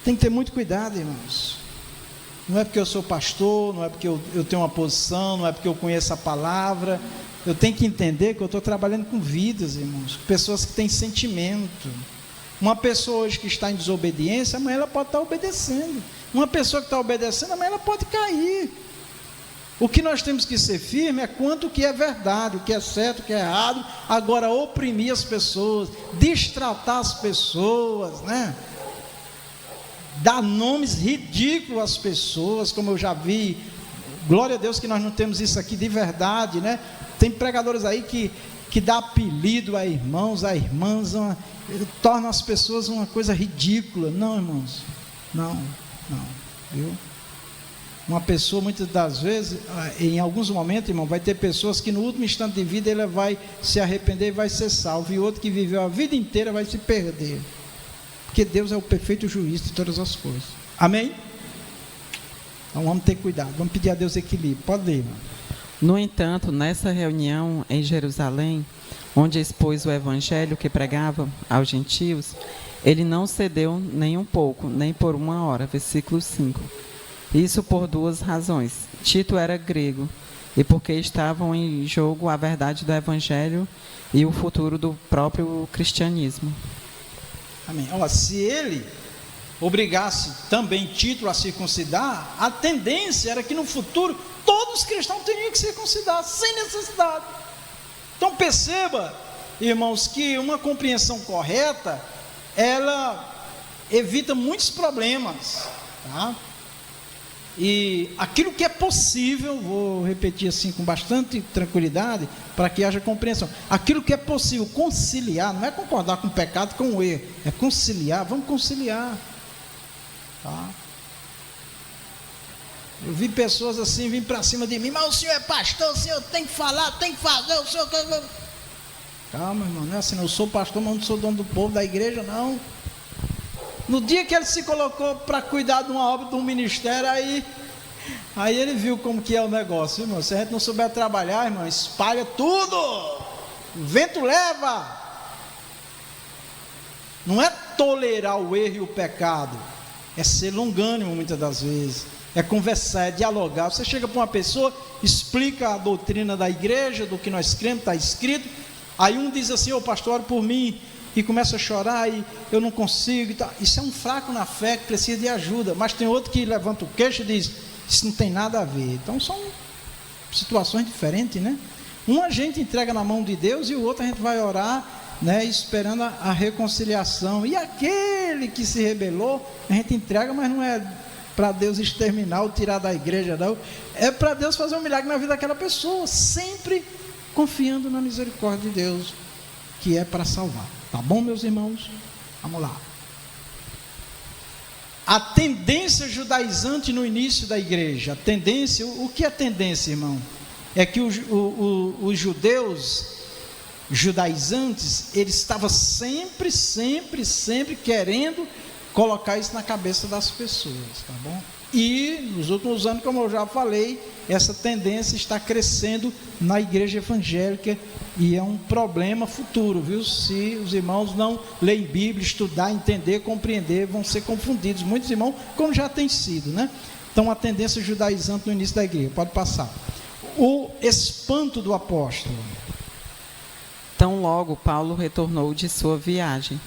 Tem que ter muito cuidado, irmãos. Não é porque eu sou pastor, não é porque eu tenho uma posição, não é porque eu conheço a palavra. Eu tenho que entender que eu estou trabalhando com vidas, irmãos, pessoas que têm sentimento. Uma pessoa hoje que está em desobediência, amanhã ela pode estar obedecendo. Uma pessoa que está obedecendo, amanhã ela pode cair. O que nós temos que ser firme é quanto o que é verdade, o que é certo, o que é errado. Agora, oprimir as pessoas, destratar as pessoas, né? Dar nomes ridículos às pessoas, como eu já vi. Glória a Deus que nós não temos isso aqui de verdade, né? Tem pregadores aí que dá apelido a irmãos, a irmãs, tornam as pessoas uma coisa ridícula. Não, irmãos, não, viu? Uma pessoa, muitas das vezes, em alguns momentos, irmão, vai ter pessoas que no último instante de vida ela vai se arrepender e vai ser salvo, e outro que viveu a vida inteira vai se perder, porque Deus é o perfeito juiz de todas as coisas. Amém? Então vamos ter cuidado, vamos pedir a Deus equilíbrio. Pode ler, irmão. No entanto, nessa reunião em Jerusalém, onde expôs o evangelho que pregava aos gentios, ele não cedeu nem um pouco, nem por uma hora. Versículo 5. Isso por duas razões. Tito era grego, e porque estavam em jogo a verdade do evangelho e o futuro do próprio cristianismo. Amém. Olha, se ele obrigasse também Tito a circuncidar, a tendência era que no futuro todos os cristãos teriam que circuncidar, sem necessidade. Então perceba, irmãos, que uma compreensão correta, ela evita muitos problemas, tá? E aquilo que é possível, vou repetir assim com bastante tranquilidade, para que haja compreensão, aquilo que é possível conciliar, não é concordar com o pecado, com o erro, é conciliar, vamos conciliar, tá? Eu vi pessoas assim, vir para cima de mim, mas o senhor é pastor, o senhor tem que falar, tem que fazer, o senhor... Calma, irmão, não é assim, eu sou pastor, mas não sou dono do povo, da igreja, não. No dia que ele se colocou para cuidar de uma obra, de um ministério, aí ele viu como que é o negócio, irmão. Se a gente não souber trabalhar, irmão, espalha tudo, o vento leva. Não é tolerar o erro e o pecado, é ser longânimo muitas das vezes, é conversar, é dialogar. Você chega para uma pessoa, explica a doutrina da igreja, do que nós cremos, está escrito, aí um diz assim, ô pastor, ore por mim, e começa a chorar, e eu não consigo, e tal. Isso é um fraco na fé que precisa de ajuda, mas tem outro que levanta o queixo e diz, isso não tem nada a ver. Então são situações diferentes, né? Um a gente entrega na mão de Deus, e o outro a gente vai orar, né, esperando a reconciliação. E aquele que se rebelou, a gente entrega, mas não é para Deus exterminar ou tirar da igreja, não. É para Deus fazer um milagre na vida daquela pessoa, sempre confiando na misericórdia de Deus, que é para salvar. Tá bom, meus irmãos? Vamos lá. A tendência judaizante no início da igreja. A tendência, o que é tendência, irmão? É que os judeus judaizantes, eles estavam sempre querendo colocar isso na cabeça das pessoas, tá bom? E nos últimos anos, como eu já falei, essa tendência está crescendo na igreja evangélica, e é um problema futuro, viu? Se os irmãos não leem Bíblia, estudar, entender, compreender, vão ser confundidos, muitos irmãos, como já tem sido, né? Então, a tendência judaizante no início da igreja, pode passar. O espanto do apóstolo. Tão logo Paulo retornou de sua viagem,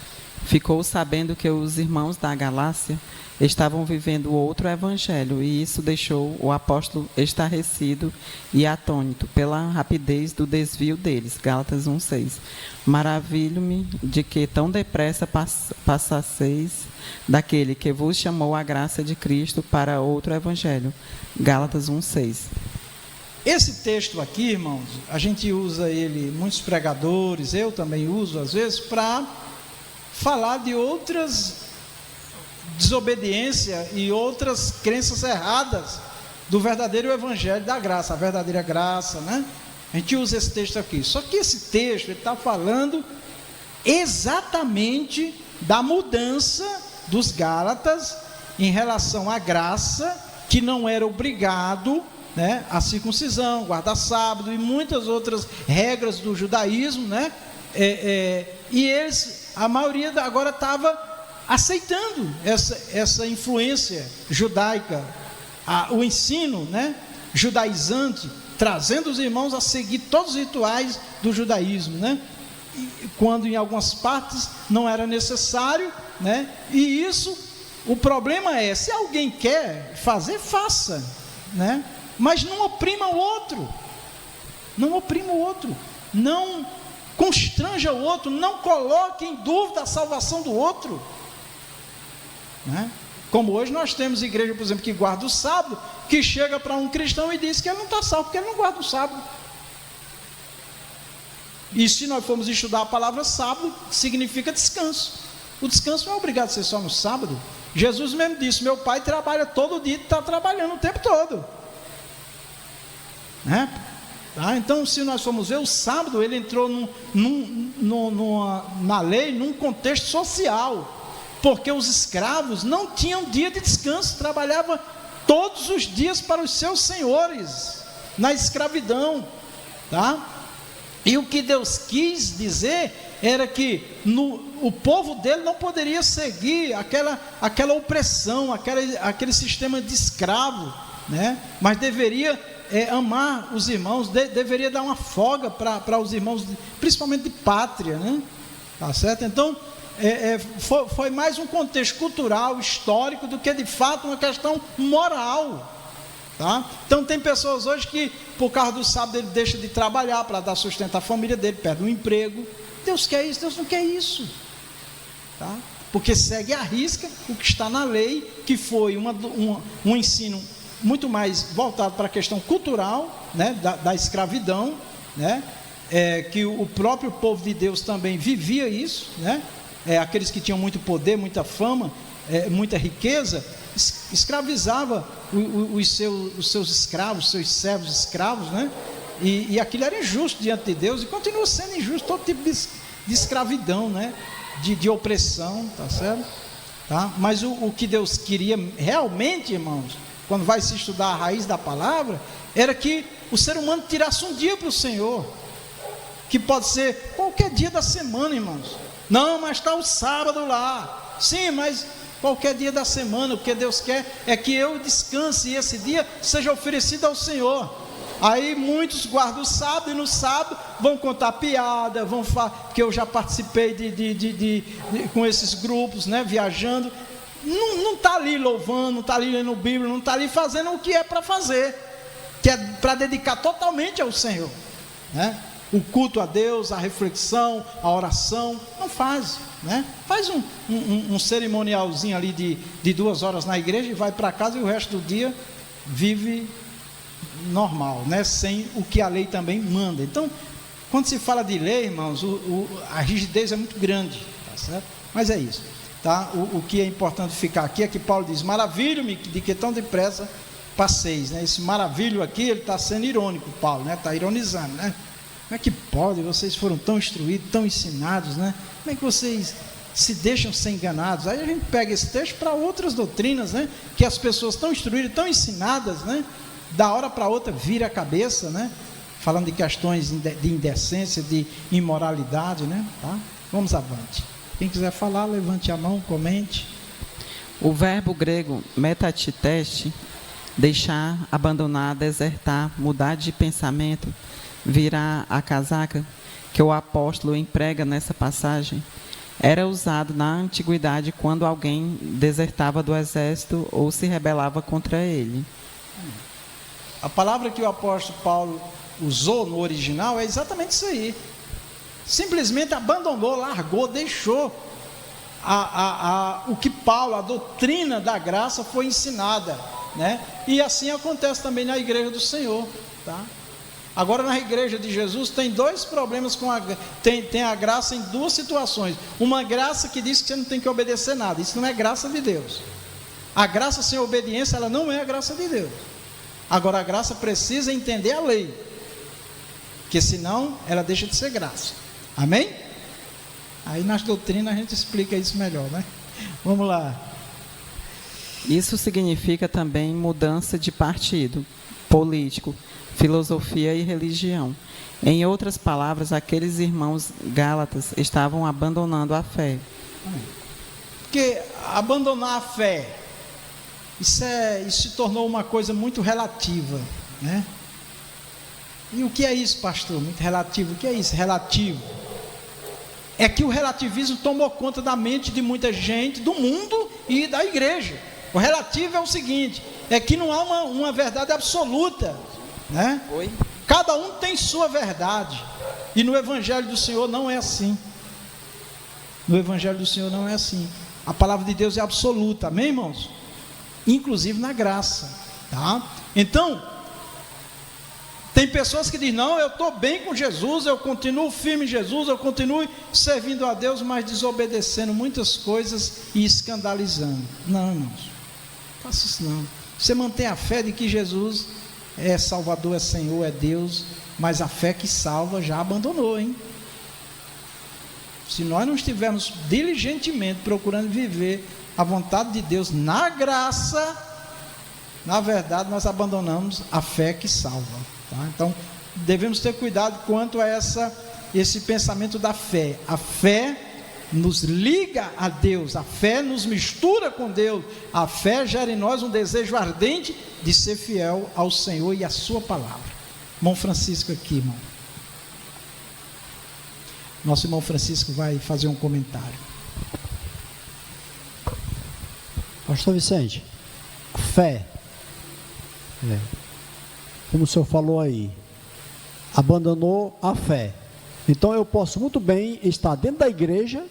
ficou sabendo que os irmãos da Galácia estavam vivendo outro evangelho, e isso deixou o apóstolo estarrecido e atônito pela rapidez do desvio deles. Gálatas 1:6. Maravilho-me de que tão depressa passasseis daquele que vos chamou a graça de Cristo para outro evangelho. Gálatas 1:6. Esse texto aqui, irmãos, a gente usa ele, muitos pregadores, eu também uso às vezes, para falar de outras desobediência e outras crenças erradas do verdadeiro evangelho da graça, a verdadeira graça, né? A gente usa esse texto aqui. Só que esse texto está falando exatamente da mudança dos Gálatas em relação à graça, que não era obrigado, né, a circuncisão, guardar sábado e muitas outras regras do judaísmo, né? E eles, a maioria agora estava aceitando essa influência judaica, o ensino, né, judaizante, trazendo os irmãos a seguir todos os rituais do judaísmo, né? Quando em algumas partes não era necessário, né? E isso, o problema é, se alguém quer fazer, faça, né? Mas não oprima o outro, não oprima o outro, não constranja o outro, não coloque em dúvida a salvação do outro, né? Como hoje nós temos igreja, por exemplo, que guarda o sábado, que chega para um cristão e diz que ele não está salvo, porque ele não guarda o sábado. E se nós formos estudar a palavra sábado, significa descanso. O descanso não é obrigado a ser só no sábado. Jesus mesmo disse, meu pai trabalha todo dia e está trabalhando o tempo todo, né? Tá? Então, se nós formos ver, o sábado ele entrou na lei, num contexto social, porque os escravos não tinham dia de descanso, trabalhavam todos os dias para os seus senhores, na escravidão, tá? E o que Deus quis dizer era que o povo dele não poderia seguir aquela opressão, aquele sistema de escravo, né? Mas deveria amar os irmãos, deveria dar uma folga para os irmãos, principalmente de pátria, né? Tá certo? Então, foi mais um contexto cultural, histórico, do que de fato uma questão moral, tá? Então tem pessoas hoje que, por causa do sábado, ele deixa de trabalhar para dar sustento à família dele, perde um emprego. Deus quer isso? Deus não quer isso, tá? Porque segue à risca o que está na lei, que foi um ensino muito mais voltado para a questão cultural, né, da escravidão, né? Que o próprio povo de Deus também vivia isso, né? aqueles que tinham muito poder, muita fama, muita riqueza, escravizava os seus escravos, os seus servos escravos, né? E aquilo era injusto diante de Deus, e continua sendo injusto todo tipo de escravidão, né? De opressão, tá certo? Tá? Mas o que Deus queria realmente, irmãos, quando vai se estudar a raiz da palavra, era que o ser humano tirasse um dia para o Senhor, que pode ser qualquer dia da semana, irmãos. Não, mas está o sábado lá. Sim, mas qualquer dia da semana. O que Deus quer é que eu descanse e esse dia seja oferecido ao Senhor. Aí muitos guardam o sábado, e no sábado vão contar piada, vão falar, porque eu já participei com esses grupos, né, viajando. Não está ali louvando, não está ali lendo Bíblia, não está ali fazendo o que é para fazer, que é para dedicar totalmente ao Senhor, né? O culto a Deus, a reflexão, a oração, não faz, né? Faz um cerimonialzinho ali de 2 horas na igreja e vai para casa, e o resto do dia vive normal, né? Sem o que a lei também manda. Então, quando se fala de lei, irmãos, a rigidez é muito grande, tá certo? Mas é isso, tá? O que é importante ficar aqui é que Paulo diz: maravilho-me de que tão depressa passeis, né? Esse maravilho aqui, ele está sendo irônico, Paulo, né? Está ironizando, né? Como é que pode? Vocês foram tão instruídos, tão ensinados, né? Como é que vocês se deixam ser enganados? Aí a gente pega esse texto para outras doutrinas, né? Que as pessoas tão instruídas, tão ensinadas, né? Da hora para outra vira a cabeça, né? Falando de questões de indecência, de imoralidade, né? Tá? Vamos avante. Quem quiser falar, levante a mão, comente. O verbo grego metatiteste, deixar, abandonar, desertar, mudar de pensamento, virar a casaca, que o apóstolo emprega nessa passagem, era usado na antiguidade quando alguém desertava do exército ou se rebelava contra ele. A palavra que o apóstolo Paulo usou no original é exatamente isso aí. Simplesmente abandonou, largou, deixou o que Paulo, a doutrina da graça foi ensinada, né? E assim acontece também na igreja do Senhor, tá? Agora, na igreja de Jesus tem 2 problemas tem a graça em 2 situações. Uma graça que diz que você não tem que obedecer nada. Isso não é graça de Deus. A graça sem obediência, ela não é a graça de Deus. Agora, a graça precisa entender a lei, porque senão ela deixa de ser graça. Amém? Aí nas doutrinas a gente explica isso melhor, né? Vamos lá. Isso significa também mudança de partido político, filosofia e religião. Em outras palavras, aqueles irmãos gálatas estavam abandonando a fé. Porque abandonar a fé, isso se tornou uma coisa muito relativa, né? E o que é isso, pastor? Muito relativo. O que é isso? Relativo. É que o relativismo tomou conta da mente de muita gente, do mundo e da igreja. O relativo é o seguinte: é que não há uma verdade absoluta, né? Oi? Cada um tem sua verdade. E no Evangelho do Senhor não é assim. No Evangelho do Senhor não é assim. A palavra de Deus é absoluta, amém, irmãos? Inclusive na graça, tá? Então, tem pessoas que dizem: não, eu estou bem com Jesus, eu continuo firme em Jesus, eu continuo servindo a Deus, mas desobedecendo muitas coisas e escandalizando. Não, irmãos, não faça isso não. Você mantém a fé de que Jesus é Salvador, é Senhor, é Deus, mas a fé que salva já abandonou, hein? Se nós não estivermos diligentemente procurando viver a vontade de Deus na graça, na verdade nós abandonamos a fé que salva, tá? Então devemos ter cuidado quanto a esse pensamento da fé. A fé nos liga a Deus, a fé nos mistura com Deus, a fé gera em nós um desejo ardente de ser fiel ao Senhor e à sua palavra. Irmão Francisco aqui, irmão. Nosso irmão Francisco vai fazer um comentário. Pastor Vicente, fé, como o senhor falou aí, abandonou a fé. Então eu posso muito bem estar dentro da igreja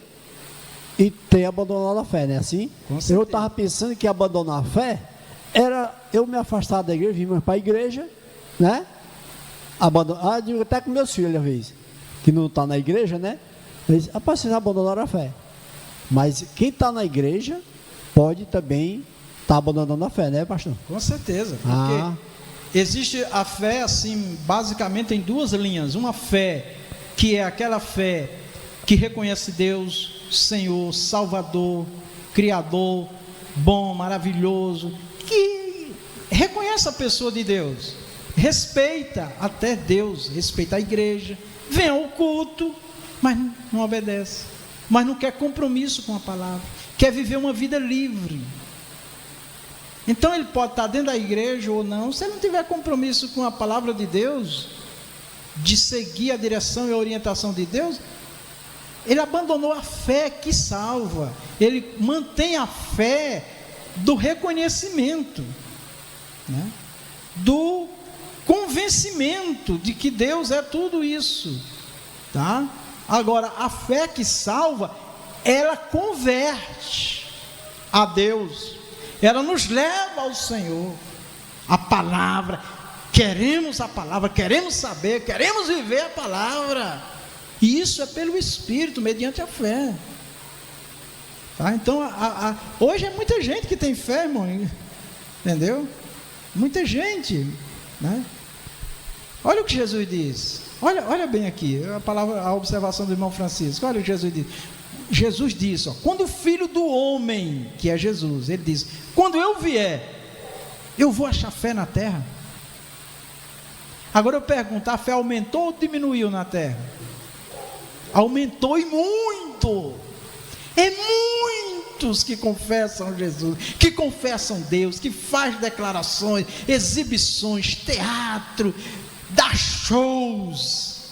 e ter abandonado a fé, não é assim? Eu estava pensando que abandonar a fé era eu me afastar da igreja, vir para a igreja, né? Digo até com meus filhos, às vezes, que não estão na igreja, né? Eles, rapaz, vocês abandonaram a fé. Mas quem está na igreja pode também estar abandonando a fé, né, pastor? Com certeza, porque existe a fé, assim, basicamente em duas linhas. Uma fé que é aquela fé que reconhece Deus, Senhor, Salvador, Criador, bom, maravilhoso, que reconhece a pessoa de Deus, respeita até Deus, respeita a igreja, vem ao culto, mas não obedece, mas não quer compromisso com a palavra, quer viver uma vida livre. Então ele pode estar dentro da igreja ou não, se ele não tiver compromisso com a palavra de Deus, de seguir a direção e a orientação de Deus, ele abandonou a fé que salva, ele mantém a fé do reconhecimento, né? Do convencimento de que Deus é tudo isso, tá? Agora, a fé que salva, ela converte a Deus, ela nos leva ao Senhor, a palavra, queremos a palavra, queremos saber, queremos viver a palavra, e isso é pelo Espírito, mediante a fé, tá? Então, hoje é muita gente que tem fé, irmão, entendeu? Muita gente, né? Olha o que Jesus diz, olha bem aqui, a observação do irmão Francisco, olha o que Jesus diz. Jesus disse, quando o Filho do Homem, que é Jesus, ele diz, quando eu vier, eu vou achar fé na terra? Agora eu pergunto, a fé aumentou ou diminuiu na terra? Aumentou e muito. É muitos que confessam Jesus, que confessam Deus, que faz declarações, exibições, teatro, dá shows.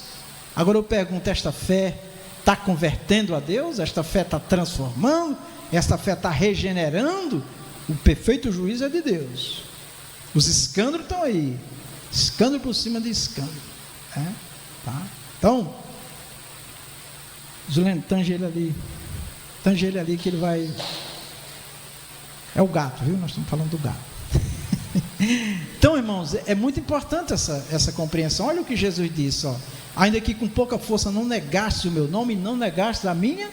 Agora eu pergunto, esta fé está convertendo a Deus? Esta fé está transformando? Esta fé está regenerando? O perfeito juízo é de Deus. Os escândalos estão aí, escândalo por cima de escândalo, né? Tá? Então, Zulene, tange ele ali que ele vai, é o gato, viu? Nós estamos falando do gato. Então, irmãos, é muito importante essa compreensão. Olha o que Jesus disse, ó. Ainda que com pouca força não negaste o meu nome e não negaste a minha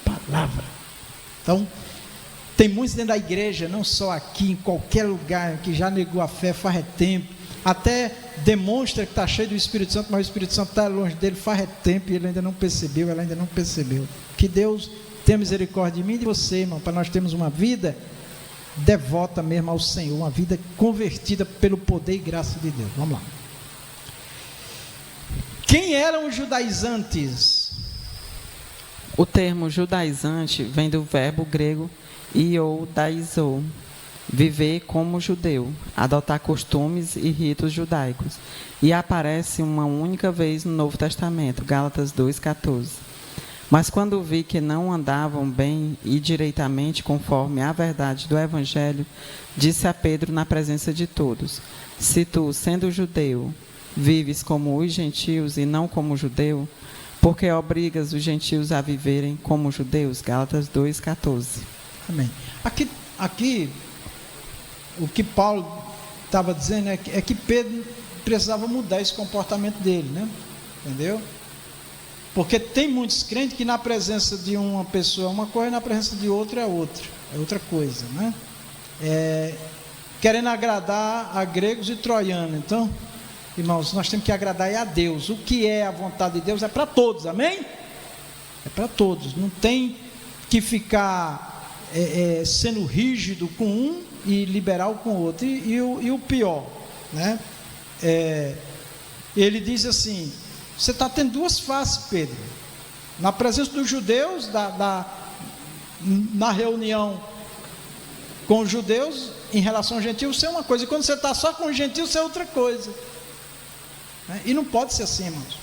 palavra. Então, tem muitos dentro da igreja, não só aqui, em qualquer lugar, que já negou a fé faz tempo, até demonstra que está cheio do Espírito Santo, mas o Espírito Santo está longe dele faz tempo e ele ainda não percebeu, ela ainda não percebeu. Que Deus tenha misericórdia de mim e de você, irmão, para nós termos uma vida devota mesmo ao Senhor, uma vida convertida pelo poder e graça de Deus. Vamos lá. Quem eram os judaizantes? O termo judaizante vem do verbo grego iodaizo, viver como judeu, adotar costumes e ritos judaicos, e aparece uma única vez no Novo Testamento, Gálatas 2,14. Mas quando vi que não andavam bem e direitamente conforme a verdade do Evangelho, disse a Pedro na presença de todos, se tu, sendo judeu, vives como os gentios e não como judeu, porque obrigas os gentios a viverem como judeus? Gálatas 2,14. Amém. Aqui o que Paulo estava dizendo é que Pedro precisava mudar esse comportamento dele, né? Entendeu? Porque tem muitos crentes que na presença de uma pessoa é uma coisa, na presença de outra é outra coisa, né? Querendo agradar a gregos e troianos. Então, irmãos, nós temos que agradar a Deus. O que é a vontade de Deus é para todos, amém? É para todos, não tem que ficar sendo rígido com um e liberal com o outro. E o pior, né? Ele diz assim, você está tendo duas faces, Pedro, na presença dos judeus, na reunião com os judeus, em relação aos gentios, você é uma coisa, e quando você está só com os gentios, você é outra coisa, né? E não pode ser assim, irmãos.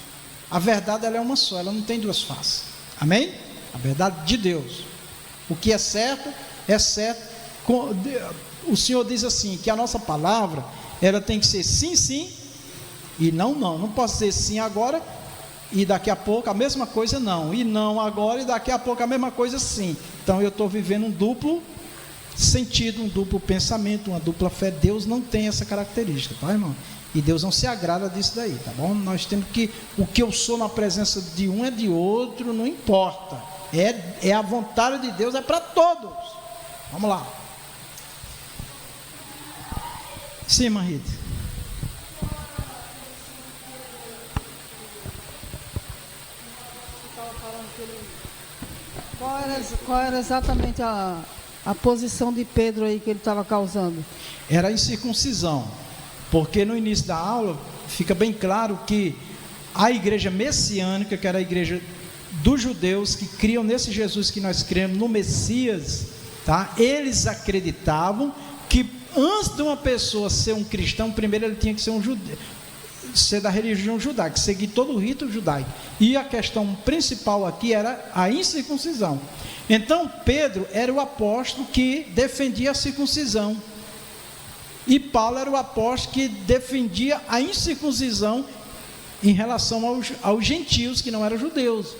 A verdade, ela é uma só, ela não tem duas faces, amém? A verdade de Deus, o que é certo, o Senhor diz assim, que a nossa palavra, ela tem que ser sim, sim, e não posso dizer sim agora, e daqui a pouco a mesma coisa não, e não agora, e daqui a pouco a mesma coisa sim. Então eu estou vivendo um duplo sentido, um duplo pensamento, uma dupla fé. Deus não tem essa característica, tá, irmão? E Deus não se agrada disso daí, tá bom? Nós temos que, o que eu sou na presença de um é de outro, não importa. É a vontade de Deus, é para todos. Vamos lá. Sim, irmã Rita. Qual era exatamente a posição de Pedro aí que ele estava causando? Era a incircuncisão, porque no início da aula fica bem claro que a igreja messiânica, que era a igreja dos judeus que criam nesse Jesus que nós cremos, no Messias, tá? Eles acreditavam que antes de uma pessoa ser um cristão, primeiro ele tinha que ser um judeu, ser da religião judaica, seguir todo o rito judaico. E a questão principal aqui era a incircuncisão. Então Pedro era o apóstolo que defendia a circuncisão, e Paulo era o apóstolo que defendia a incircuncisão em relação aos gentios que não eram judeus.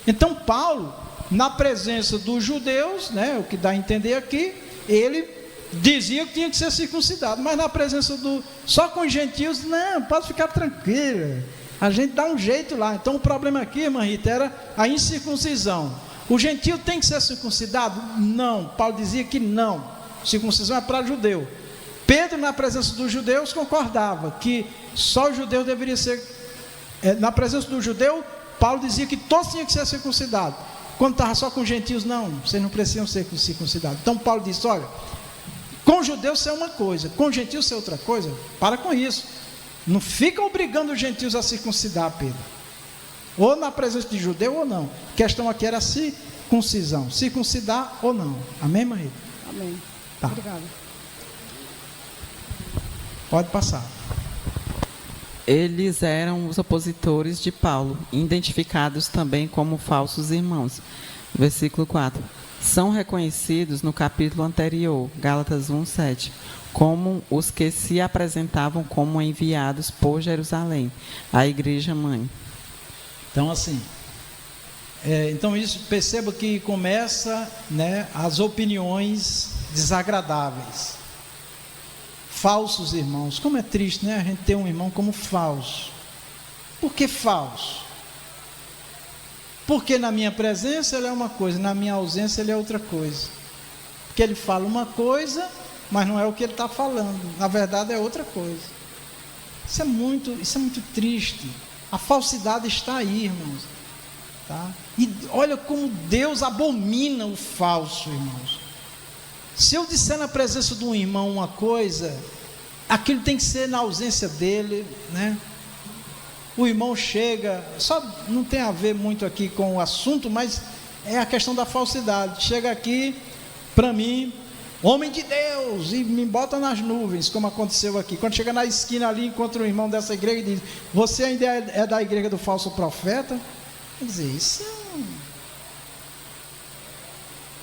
Então Paulo, na presença dos judeus, né, o que dá a entender aqui, ele dizia que tinha que ser circuncidado, mas na presença só com os gentios, não, pode ficar tranquilo, a gente dá um jeito lá. Então o problema aqui, irmã Rita, era a incircuncisão. O gentio tem que ser circuncidado? Não, Paulo dizia que não, circuncisão é para judeu. Pedro, na presença dos judeus, concordava que só os judeus deveriam ser, na presença do judeu, Paulo dizia que todos tinham que ser circuncidados. Quando estava só com os gentios, não, vocês não precisam ser circuncidados. Então Paulo disse, olha, com os judeus ser uma coisa, com os gentios ser outra coisa, para com isso. Não fica obrigando os gentios a circuncidar, Pedro. Ou na presença de judeu ou não. A questão aqui era circuncisão, circuncidar ou não. Amém, Maria? Amém. Tá. Obrigada. Pode passar. Eles eram os opositores de Paulo, identificados também como falsos irmãos. Versículo 4. São reconhecidos no capítulo anterior, Gálatas 1:7, como os que se apresentavam como enviados por Jerusalém, a igreja mãe. Então, assim, então isso, perceba que começa, né, as opiniões desagradáveis. Falsos irmãos. Como é triste, né, a gente ter um irmão como falso. Por que falso? Porque na minha presença ele é uma coisa, na minha ausência ele é outra coisa. Porque ele fala uma coisa, mas não é o que ele está falando. Na verdade é outra coisa. Isso é muito triste. A falsidade está aí, irmãos. Tá? E olha como Deus abomina o falso, irmãos. Se eu disser na presença de um irmão uma coisa, aquilo tem que ser na ausência dele, né? O irmão chega, só não tem a ver muito aqui com o assunto, mas é a questão da falsidade. Chega aqui para mim, homem de Deus, e me bota nas nuvens, como aconteceu aqui. Quando chega na esquina ali, encontra um irmão dessa igreja e diz, você ainda é da igreja do falso profeta? Quer dizer, isso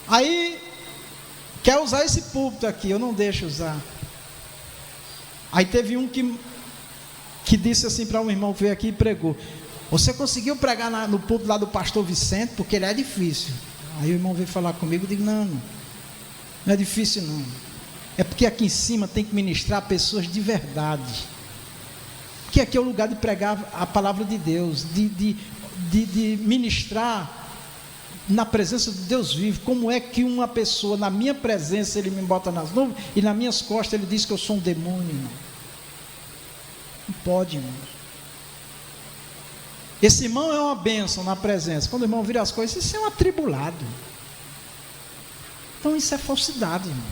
aí quer usar esse púlpito aqui, eu não deixo usar. Aí teve um que disse assim para um irmão que veio aqui e pregou, você conseguiu pregar no púlpito lá do pastor Vicente, porque ele é difícil. Aí o irmão veio falar comigo, eu digo, não é difícil não, é porque aqui em cima tem que ministrar pessoas de verdade, porque aqui é o lugar de pregar a palavra de Deus, de ministrar na presença de Deus vivo. Como é que uma pessoa, na minha presença, ele me bota nas nuvens, e nas minhas costas ele diz que eu sou um demônio, irmão? Não pode, irmão. Esse irmão é uma bênção na presença, quando o irmão vira as coisas, isso é um atribulado. Então isso é falsidade, irmão.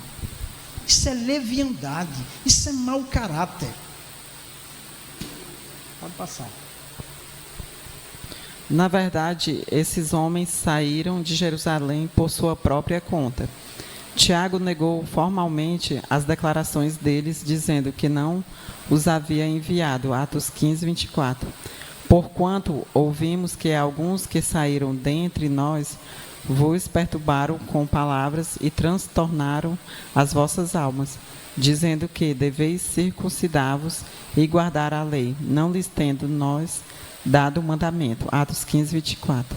Isso é leviandade, isso é mau caráter. Pode passar. Na verdade, esses homens saíram de Jerusalém por sua própria conta. Tiago negou formalmente as declarações deles, dizendo que não os havia enviado. Atos 15:24. Porquanto ouvimos que alguns que saíram dentre nós vos perturbaram com palavras e transtornaram as vossas almas, dizendo que deveis circuncidar-vos e guardar a lei, não lhes tendo nós dado o mandamento. Atos 15:24.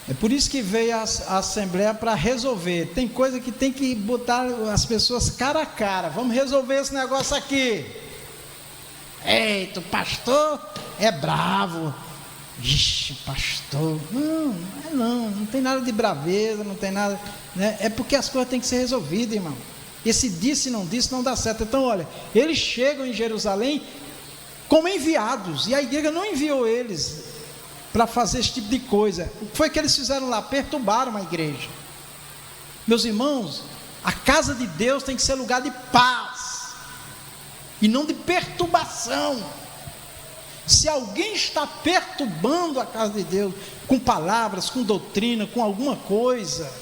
É por isso que veio a Assembleia para resolver. Tem coisa que tem que botar as pessoas cara a cara. Vamos resolver esse negócio aqui. Eita, o pastor é bravo. Ixi, pastor, não tem nada de braveza, não tem nada, né? É porque as coisas têm que ser resolvidas, irmão. Esse disse e não disse não dá certo. Então, olha, eles chegam em Jerusalém como enviados, e a igreja não enviou eles para fazer esse tipo de coisa. O que foi que eles fizeram lá? Perturbaram a igreja. Meus irmãos, a casa de Deus tem que ser lugar de paz e não de perturbação. Se alguém está perturbando a casa de Deus com palavras, com doutrina, com alguma coisa,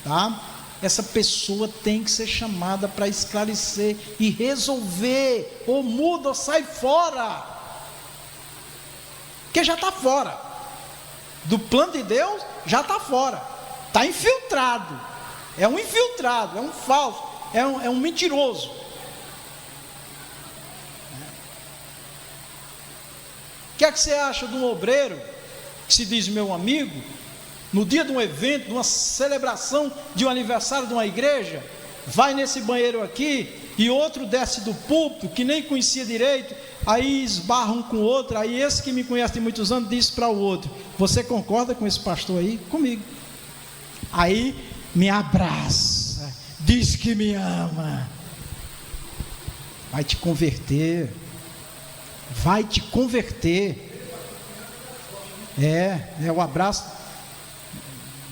tá? Essa pessoa tem que ser chamada para esclarecer e resolver, ou muda ou sai fora, porque já está fora do plano de Deus, já está fora, está infiltrado, é um infiltrado, é um falso, é um mentiroso. O que é que você acha de um obreiro que se diz meu amigo, no dia de um evento, de uma celebração de um aniversário de uma igreja, vai nesse banheiro aqui e outro desce do púlpito que nem conhecia direito, aí esbarra um com o outro, aí esse que me conhece de muitos anos diz para o outro: você concorda com esse pastor aí? Comigo. Aí me abraça, diz que me ama, vai te converter. Vai te converter. É o abraço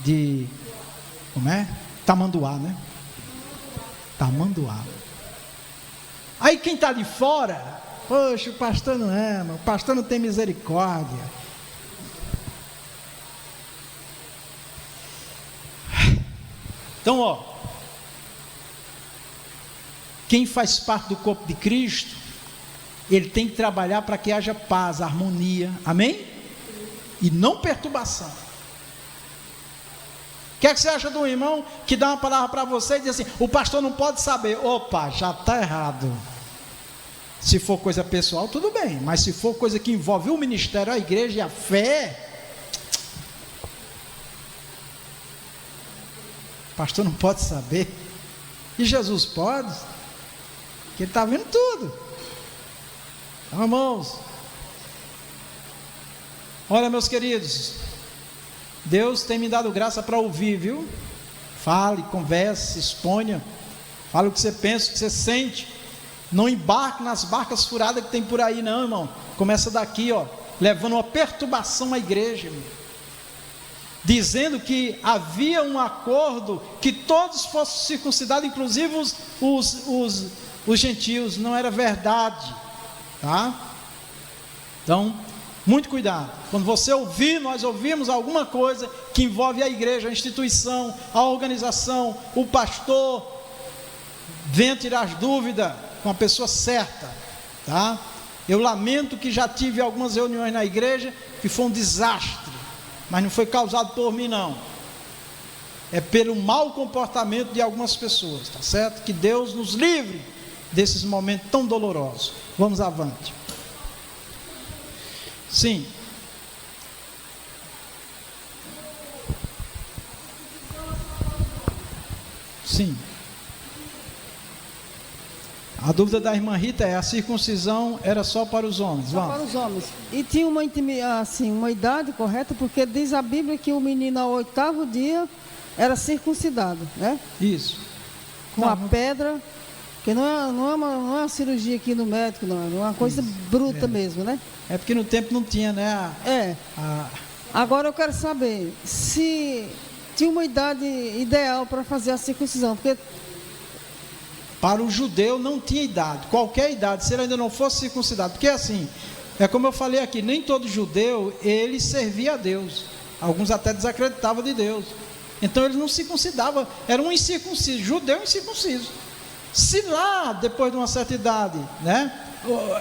de, como é? Tamanduá, né? Tamanduá. Aí quem está de fora, poxa, o pastor não ama, o pastor não tem misericórdia. Então, ó, quem faz parte do corpo de Cristo, ele tem que trabalhar para que haja paz, harmonia, amém? E não perturbação. O que é que você acha do irmão que dá uma palavra para você e diz assim: o pastor não pode saber? Opa, já está errado. Se for coisa pessoal, tudo bem, mas se for coisa que envolve o ministério, a igreja e a fé, o pastor não pode saber. E Jesus pode, porque ele está vendo tudo. Irmãos, olha, meus queridos, Deus tem me dado graça para ouvir, viu? Fale, converse, exponha, fale o que você pensa, o que você sente. Não embarque nas barcas furadas que tem por aí, não, irmão. Começa daqui, ó, levando uma perturbação à igreja, irmão, dizendo que havia um acordo que todos fossem circuncidados, inclusive os gentios. Não era verdade, tá? Então, muito cuidado. Quando você ouvir, nós ouvimos alguma coisa que envolve a igreja, a instituição, a organização, o pastor, venha tirar as dúvidas com a pessoa certa, tá? Eu lamento que já tive algumas reuniões na igreja que foi um desastre, mas não foi causado por mim, não. É pelo mau comportamento de algumas pessoas, tá certo? Que Deus nos livre desses momentos tão dolorosos. Vamos avante. Sim. Sim. A dúvida da irmã Rita é: a circuncisão era só para os homens? Só para os homens. E tinha uma idade correta, porque diz a Bíblia que o menino ao 8º dia era circuncidado, né? Isso. Com a pedra, que não é uma cirurgia aqui no médico, não, é uma coisa bruta mesmo, né? É porque no tempo não tinha, né? Agora eu quero saber se tinha uma idade ideal para fazer a circuncisão, porque para o judeu não tinha idade, qualquer idade, se ele ainda não fosse circuncidado, porque assim, é como eu falei aqui, nem todo judeu, ele servia a Deus, alguns até desacreditavam de Deus, então ele não circuncidava, era um incircunciso, judeu incircunciso. Se lá, depois de uma certa idade, né,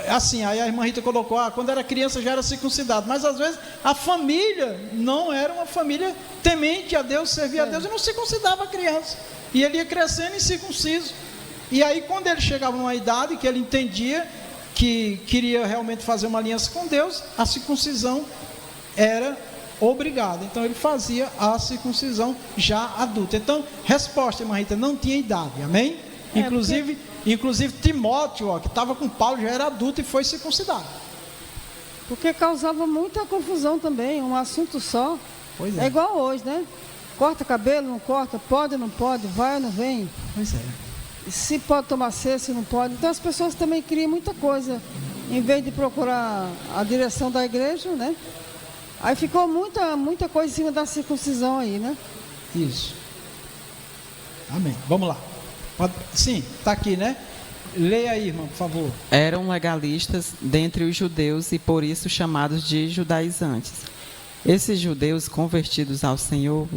assim, aí a irmã Rita colocou, quando era criança já era circuncidado, mas às vezes a família não era uma família temente a Deus, servia a Deus, e não circuncidava a criança, e ele ia crescendo incircunciso. E aí quando ele chegava numa idade que ele entendia que queria realmente fazer uma aliança com Deus, a circuncisão era obrigada. Então ele fazia a circuncisão já adulta. Então, resposta, irmã Rita, não tinha idade, amém? Inclusive Timóteo, que estava com Paulo, já era adulto e foi circuncidado. Porque causava muita confusão também, um assunto só. Pois É é. igual hoje, né? Corta cabelo, não corta, pode, não pode, vai ou não vem. Pois é. Se pode tomar ceia, se não pode. Então as pessoas também criam muita coisa. Em vez de procurar a direção da igreja, né? Aí ficou muita coisa em cima da circuncisão aí, né? Isso. Amém. Vamos lá. Sim, está aqui, né? Leia aí, irmão, por favor. Eram legalistas dentre os judeus e por isso chamados de judaizantes. Esses judeus convertidos ao Senhor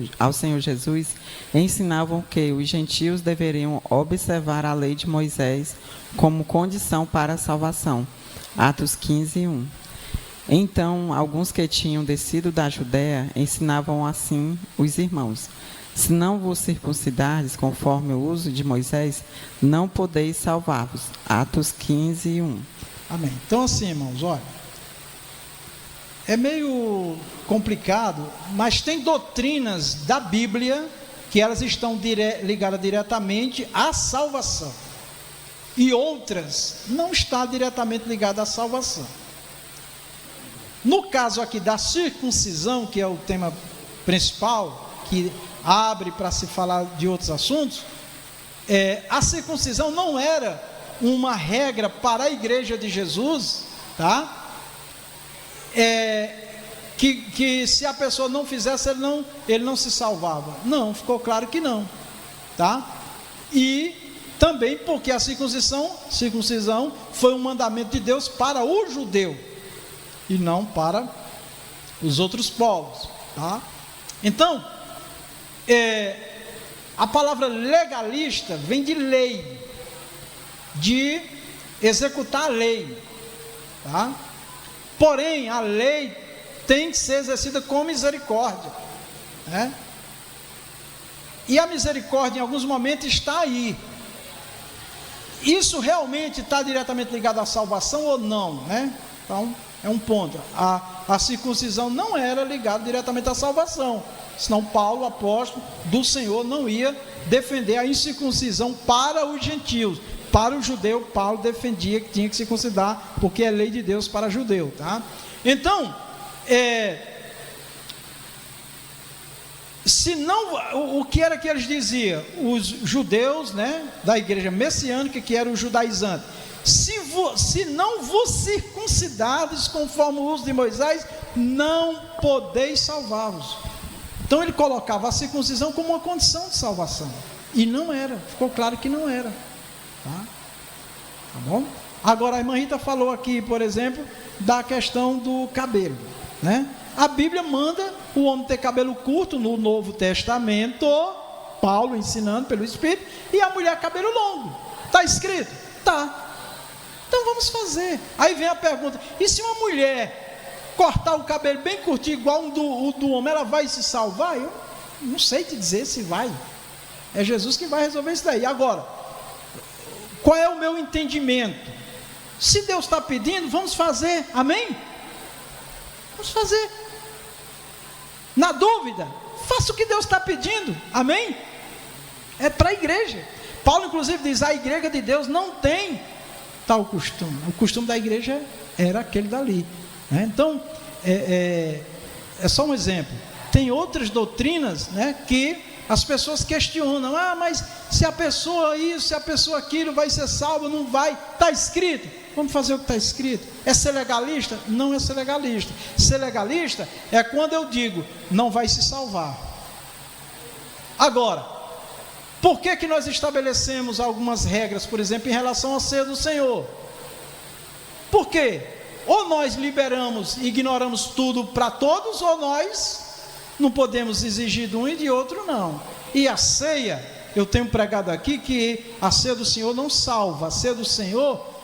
Jesus ensinavam que os gentios deveriam observar a lei de Moisés como condição para a salvação. Atos 15:1. Então, alguns que tinham descido da Judéia ensinavam assim os irmãos: se não vos circuncidardes conforme o uso de Moisés, não podeis salvar-vos. Atos 15:1. Amém. Então, assim, irmãos, olha. É meio complicado, mas tem doutrinas da Bíblia que elas estão ligadas diretamente à salvação. E outras não estão diretamente ligadas à salvação. No caso aqui da circuncisão, que é o tema principal, que abre para se falar de outros assuntos, a circuncisão não era uma regra para a igreja de Jesus, tá? Que se a pessoa não fizesse, ele não se salvava. Não, ficou claro que não, tá? E também porque a circuncisão foi um mandamento de Deus para o judeu e não para os outros povos, tá? Então, a palavra legalista vem de lei, de executar a lei, tá? Porém, a lei tem que ser exercida com misericórdia, né? E a misericórdia, em alguns momentos, está aí. Isso realmente está diretamente ligado à salvação ou não, né? Então, é um ponto. A circuncisão não era ligada diretamente à salvação, senão Paulo, apóstolo do Senhor, não ia defender a incircuncisão para os gentios. Para o judeu, Paulo defendia que tinha que circuncidar, porque é lei de Deus para judeu, tá? Então, se não, o que era que eles diziam? Os judeus, né, da igreja messiânica, que eram os judaizantes: se não vos circuncidardes conforme o uso de Moisés, não podeis salvar-vos. Então ele colocava a circuncisão como uma condição de salvação, e não era, ficou claro que não era. Tá bom? Agora a irmã Rita falou aqui, por exemplo, da questão do cabelo, né? A Bíblia manda o homem ter cabelo curto no Novo Testamento, Paulo ensinando pelo Espírito, e a mulher cabelo longo. Está escrito? Tá. Então vamos fazer. Aí vem a pergunta: e se uma mulher cortar o cabelo bem curtinho, igual o do homem, ela vai se salvar? Eu não sei te dizer se vai. É Jesus que vai resolver isso daí. Agora, qual é o meu entendimento? Se Deus está pedindo, vamos fazer, amém? Vamos fazer. Na dúvida, faça o que Deus está pedindo, amém? É para a igreja. Paulo inclusive diz: a igreja de Deus não tem tal costume. O costume da igreja era aquele dali, né? Então, é só um exemplo. Tem outras doutrinas, né, que as pessoas questionam: mas se a pessoa isso, se a pessoa aquilo, vai ser salva, não vai? Está escrito. Vamos fazer o que está escrito. É ser legalista? Não é ser legalista. Ser legalista é quando eu digo: não vai se salvar. Agora, por que nós estabelecemos algumas regras, por exemplo, em relação à ceia do Senhor? Por quê? Ou nós liberamos e ignoramos tudo para todos, ou nós não podemos exigir de um e de outro, não. E a ceia, eu tenho pregado aqui que a ceia do Senhor não salva. A ceia do Senhor,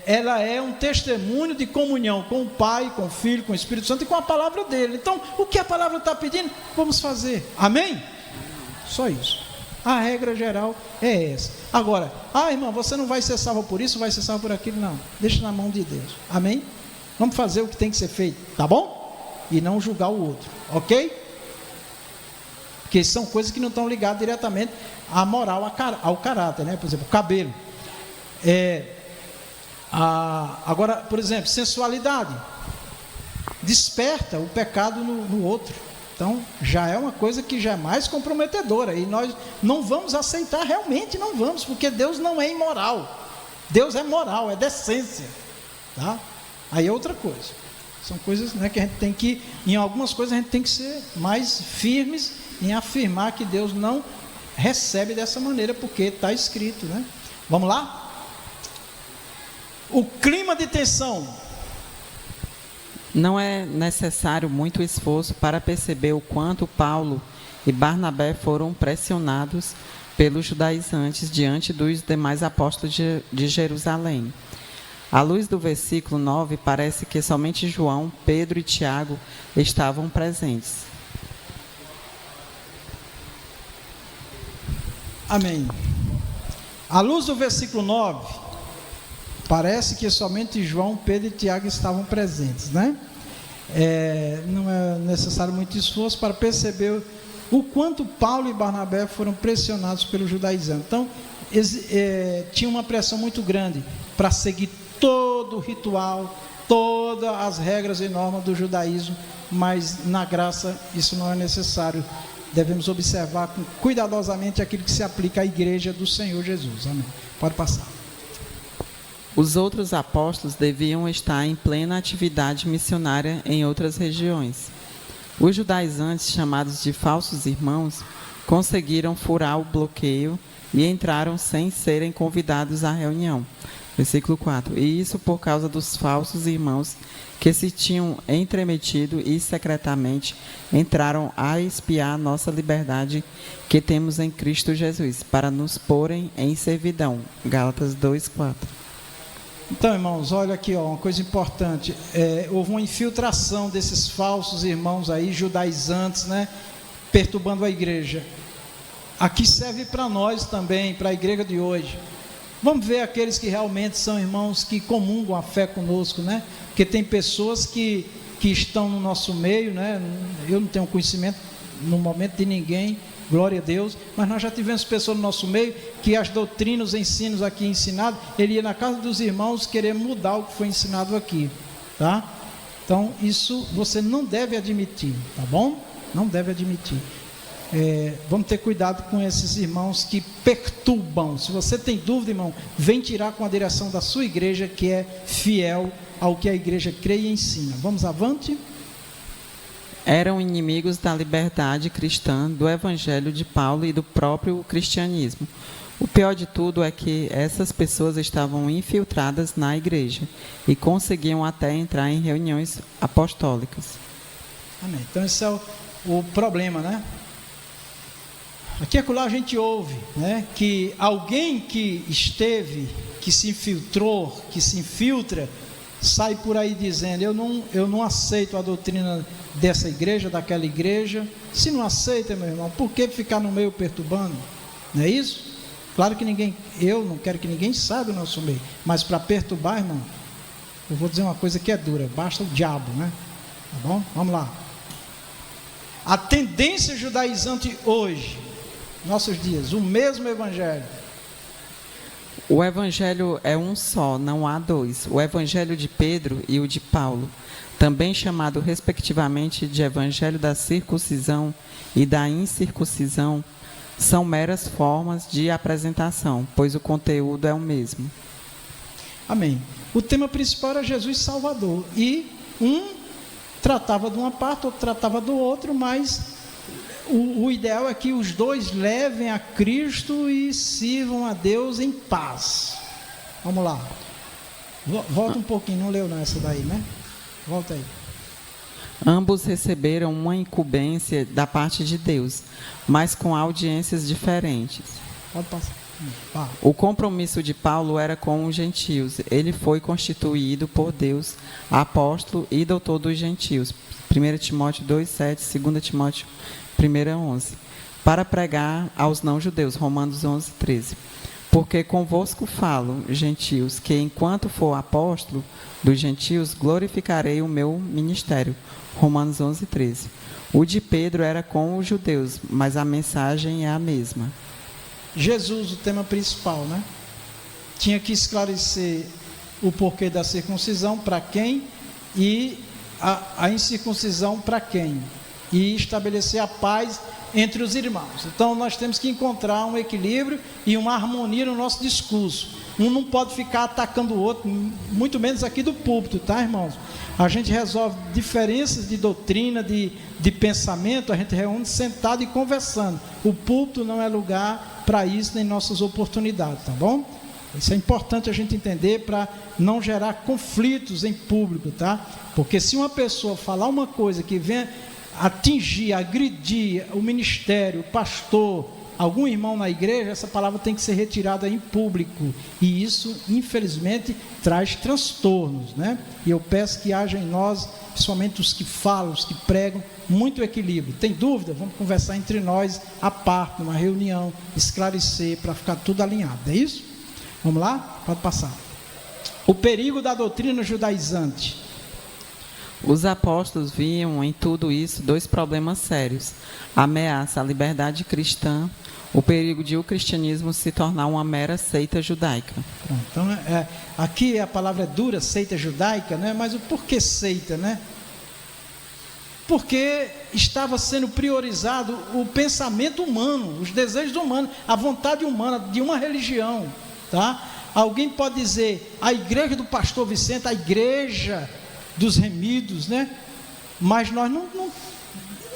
ela é um testemunho de comunhão com o Pai, com o Filho, com o Espírito Santo e com a palavra dele. Então, o que a palavra está pedindo, vamos fazer. Amém? Só isso. A regra geral é essa. Agora, irmão, você não vai ser salvo por isso, vai ser salvo por aquilo, não. Deixa na mão de Deus. Amém? Vamos fazer o que tem que ser feito, tá bom? E não julgar o outro, ok? Porque são coisas que não estão ligadas diretamente à moral, ao caráter, né? Por exemplo, o cabelo. Agora, por exemplo, sensualidade. desperta o pecado no outro. Então, já é uma coisa que já é mais comprometedora, e nós não vamos aceitar, realmente não vamos, porque Deus não é imoral. Deus é moral, é decência, tá? Aí é outra coisa. São coisas, né, que a gente tem que, em algumas coisas a gente tem que ser mais firmes em afirmar que Deus não recebe dessa maneira, porque está escrito, né? Vamos lá? O clima de tensão. Não é necessário muito esforço para perceber o quanto Paulo e Barnabé foram pressionados pelos judaizantes diante dos demais apóstolos de Jerusalém. À luz do versículo 9, parece que somente João, Pedro e Tiago estavam presentes. Amém. À luz do versículo 9, parece que somente João, Pedro e Tiago estavam presentes, né? Não é necessário muito esforço para perceber o quanto Paulo e Barnabé foram pressionados pelos judaizantes. Então, tinha uma pressão muito grande para seguir todo o ritual, todas as regras e normas do judaísmo, mas na graça isso não é necessário. Devemos observar cuidadosamente aquilo que se aplica à igreja do Senhor Jesus. Amém. Pode passar. Os outros apóstolos deviam estar em plena atividade missionária em outras regiões. Os judaizantes, chamados de falsos irmãos, conseguiram furar o bloqueio e entraram sem serem convidados à reunião. Versículo 4. E isso por causa dos falsos irmãos que se tinham entremetido e secretamente entraram a espiar nossa liberdade que temos em Cristo Jesus, para nos porem em servidão. Gálatas 2:4. Então, irmãos, olha aqui, ó, uma coisa importante. Houve uma infiltração desses falsos irmãos aí, judaizantes, né, perturbando a igreja. Aqui serve para nós também, para a igreja de hoje. Vamos ver aqueles que realmente são irmãos que comungam a fé conosco, né? Porque tem pessoas que estão no nosso meio, né? Eu não tenho conhecimento no momento de ninguém, glória a Deus, mas nós já tivemos pessoas no nosso meio que as doutrinas, os ensinos aqui ensinados, ele ia na casa dos irmãos querer mudar o que foi ensinado aqui, tá? Então, isso você não deve admitir, tá bom? Não deve admitir. Vamos ter cuidado com esses irmãos que perturbam. Se você tem dúvida, irmão, vem tirar com a direção da sua igreja, que é fiel ao que a igreja crê e ensina. Vamos avante? Eram inimigos da liberdade cristã, do evangelho de Paulo e do próprio cristianismo. O pior de tudo é que essas pessoas estavam infiltradas na igreja e conseguiam até entrar em reuniões apostólicas. Amém. Então esse é o problema, né? Aqui e acolá a gente ouve, né, que alguém que esteve, que se infiltrou, que se infiltra, sai por aí dizendo, eu não aceito a doutrina dessa igreja, daquela igreja. Se não aceita, meu irmão, por que ficar no meio perturbando? Não é isso? Claro que eu não quero que ninguém saiba do nosso meio, mas para perturbar, irmão, eu vou dizer uma coisa que é dura, basta o diabo, né? Tá bom? Vamos lá. A tendência judaizante hoje, nossos dias, o mesmo evangelho. O evangelho é um só, não há dois. O evangelho de Pedro e o de Paulo, também chamado respectivamente de evangelho da circuncisão e da incircuncisão, são meras formas de apresentação, pois o conteúdo é o mesmo. Amém. O tema principal era Jesus Salvador, e um tratava de uma parte, outro tratava do outro, mas o ideal é que os dois levem a Cristo e sirvam a Deus em paz. Vamos lá. Volta um pouquinho, não leu não essa daí, né? Volta aí. Ambos receberam uma incumbência da parte de Deus, mas com audiências diferentes. Pode passar. O compromisso de Paulo era com os gentios. Ele foi constituído por Deus apóstolo e doutor dos gentios. 1 Timóteo 2:7, 2 Timóteo 1:11. Para pregar aos não-judeus. Romanos 11:13. Porque convosco falo, gentios, que enquanto for apóstolo dos gentios, glorificarei o meu ministério. Romanos 11:13. O de Pedro era com os judeus, mas a mensagem é a mesma. Jesus, o tema principal, né? Tinha que esclarecer o porquê da circuncisão, para quem, e a incircuncisão para quem? E estabelecer a paz entre os irmãos. Então nós temos que encontrar um equilíbrio e uma harmonia no nosso discurso. Um não pode ficar atacando o outro, muito menos aqui do púlpito, tá, irmãos? A gente resolve diferenças de doutrina, de pensamento, a gente reúne sentado e conversando. O púlpito não é lugar para isso, nem nossas oportunidades, tá bom? Isso é importante a gente entender para não gerar conflitos em público, tá? Porque se uma pessoa falar uma coisa que venha atingir, agredir o ministério, o pastor, algum irmão na igreja, essa palavra tem que ser retirada em público. E isso, infelizmente, traz transtornos, né? E eu peço que haja em nós, principalmente os que falam, os que pregam, muito equilíbrio. Tem dúvida? Vamos conversar entre nós, à parte, numa reunião, esclarecer, para ficar tudo alinhado. É isso? Vamos lá? Pode passar. O perigo da doutrina judaizante. Os apóstolos viam em tudo isso dois problemas sérios: a ameaça à liberdade cristã, o perigo de o cristianismo se tornar uma mera seita judaica. Pronto, então, aqui a palavra é dura, seita judaica, né? Mas o porquê seita, né? Porque estava sendo priorizado o pensamento humano, os desejos humanos, a vontade humana de uma religião, tá? Alguém pode dizer, a igreja do pastor Vicente, a igreja dos remidos, né? Mas nós não,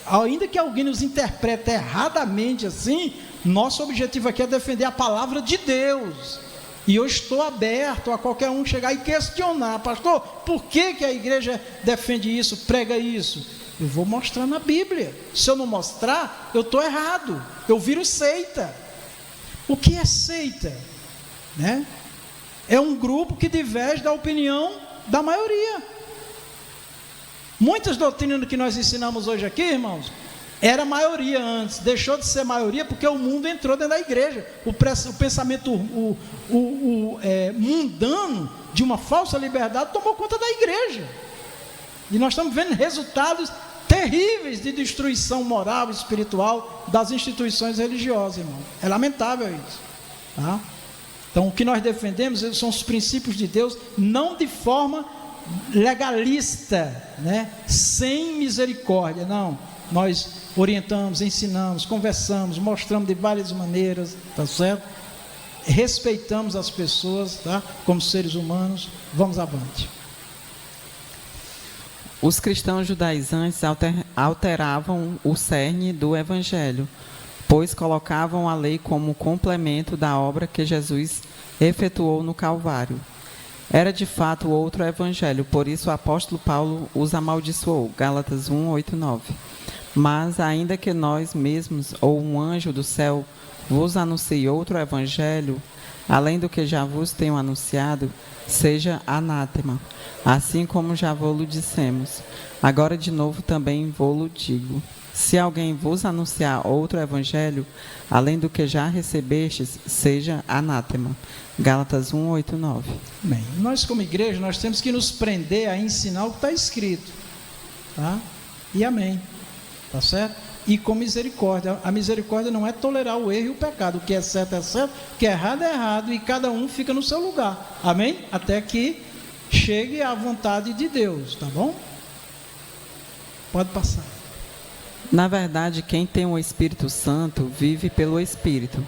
ainda que alguém nos interprete erradamente assim, nosso objetivo aqui é defender a palavra de Deus. E eu estou aberto a qualquer um chegar e questionar, pastor, por que a igreja defende isso, prega isso? Eu vou mostrar na Bíblia. Se eu não mostrar, eu estou errado, eu viro seita. O que é seita? Né? É um grupo que diverge da opinião da maioria. Muitas doutrinas que nós ensinamos hoje aqui, irmãos, era maioria antes, deixou de ser maioria porque o mundo entrou dentro da igreja. O pensamento mundano de uma falsa liberdade tomou conta da igreja. E nós estamos vendo resultados terríveis de destruição moral e espiritual das instituições religiosas, irmão. É lamentável isso, tá? Então, o que nós defendemos são os princípios de Deus, não de forma legalista, né? Sem misericórdia, não. Nós orientamos, ensinamos, conversamos, mostramos de várias maneiras, tá certo? Respeitamos as pessoas, tá? Como seres humanos. Vamos avante. Os cristãos judaizantes alteravam o cerne do evangelho, pois colocavam a lei como complemento da obra que Jesus efetuou no Calvário. Era de fato outro evangelho, por isso o apóstolo Paulo os amaldiçoou, Gálatas 1, 8, 9. Mas ainda que nós mesmos ou um anjo do céu vos anuncie outro evangelho, além do que já vos tenho anunciado, seja anátema, assim como já vos dissemos. Agora de novo também vos digo. Se alguém vos anunciar outro evangelho, além do que já recebestes, seja anátema. Gálatas 1, 8, 9. Bem, nós como igreja, nós temos que nos prender a ensinar o que está escrito, tá? E amém, tá certo? E com misericórdia. A misericórdia não é tolerar o erro e o pecado. O que é certo, o que é errado, e cada um fica no seu lugar, amém? Até que chegue à vontade de Deus, tá bom? Pode passar. Na verdade, quem tem o Espírito Santo vive pelo Espírito.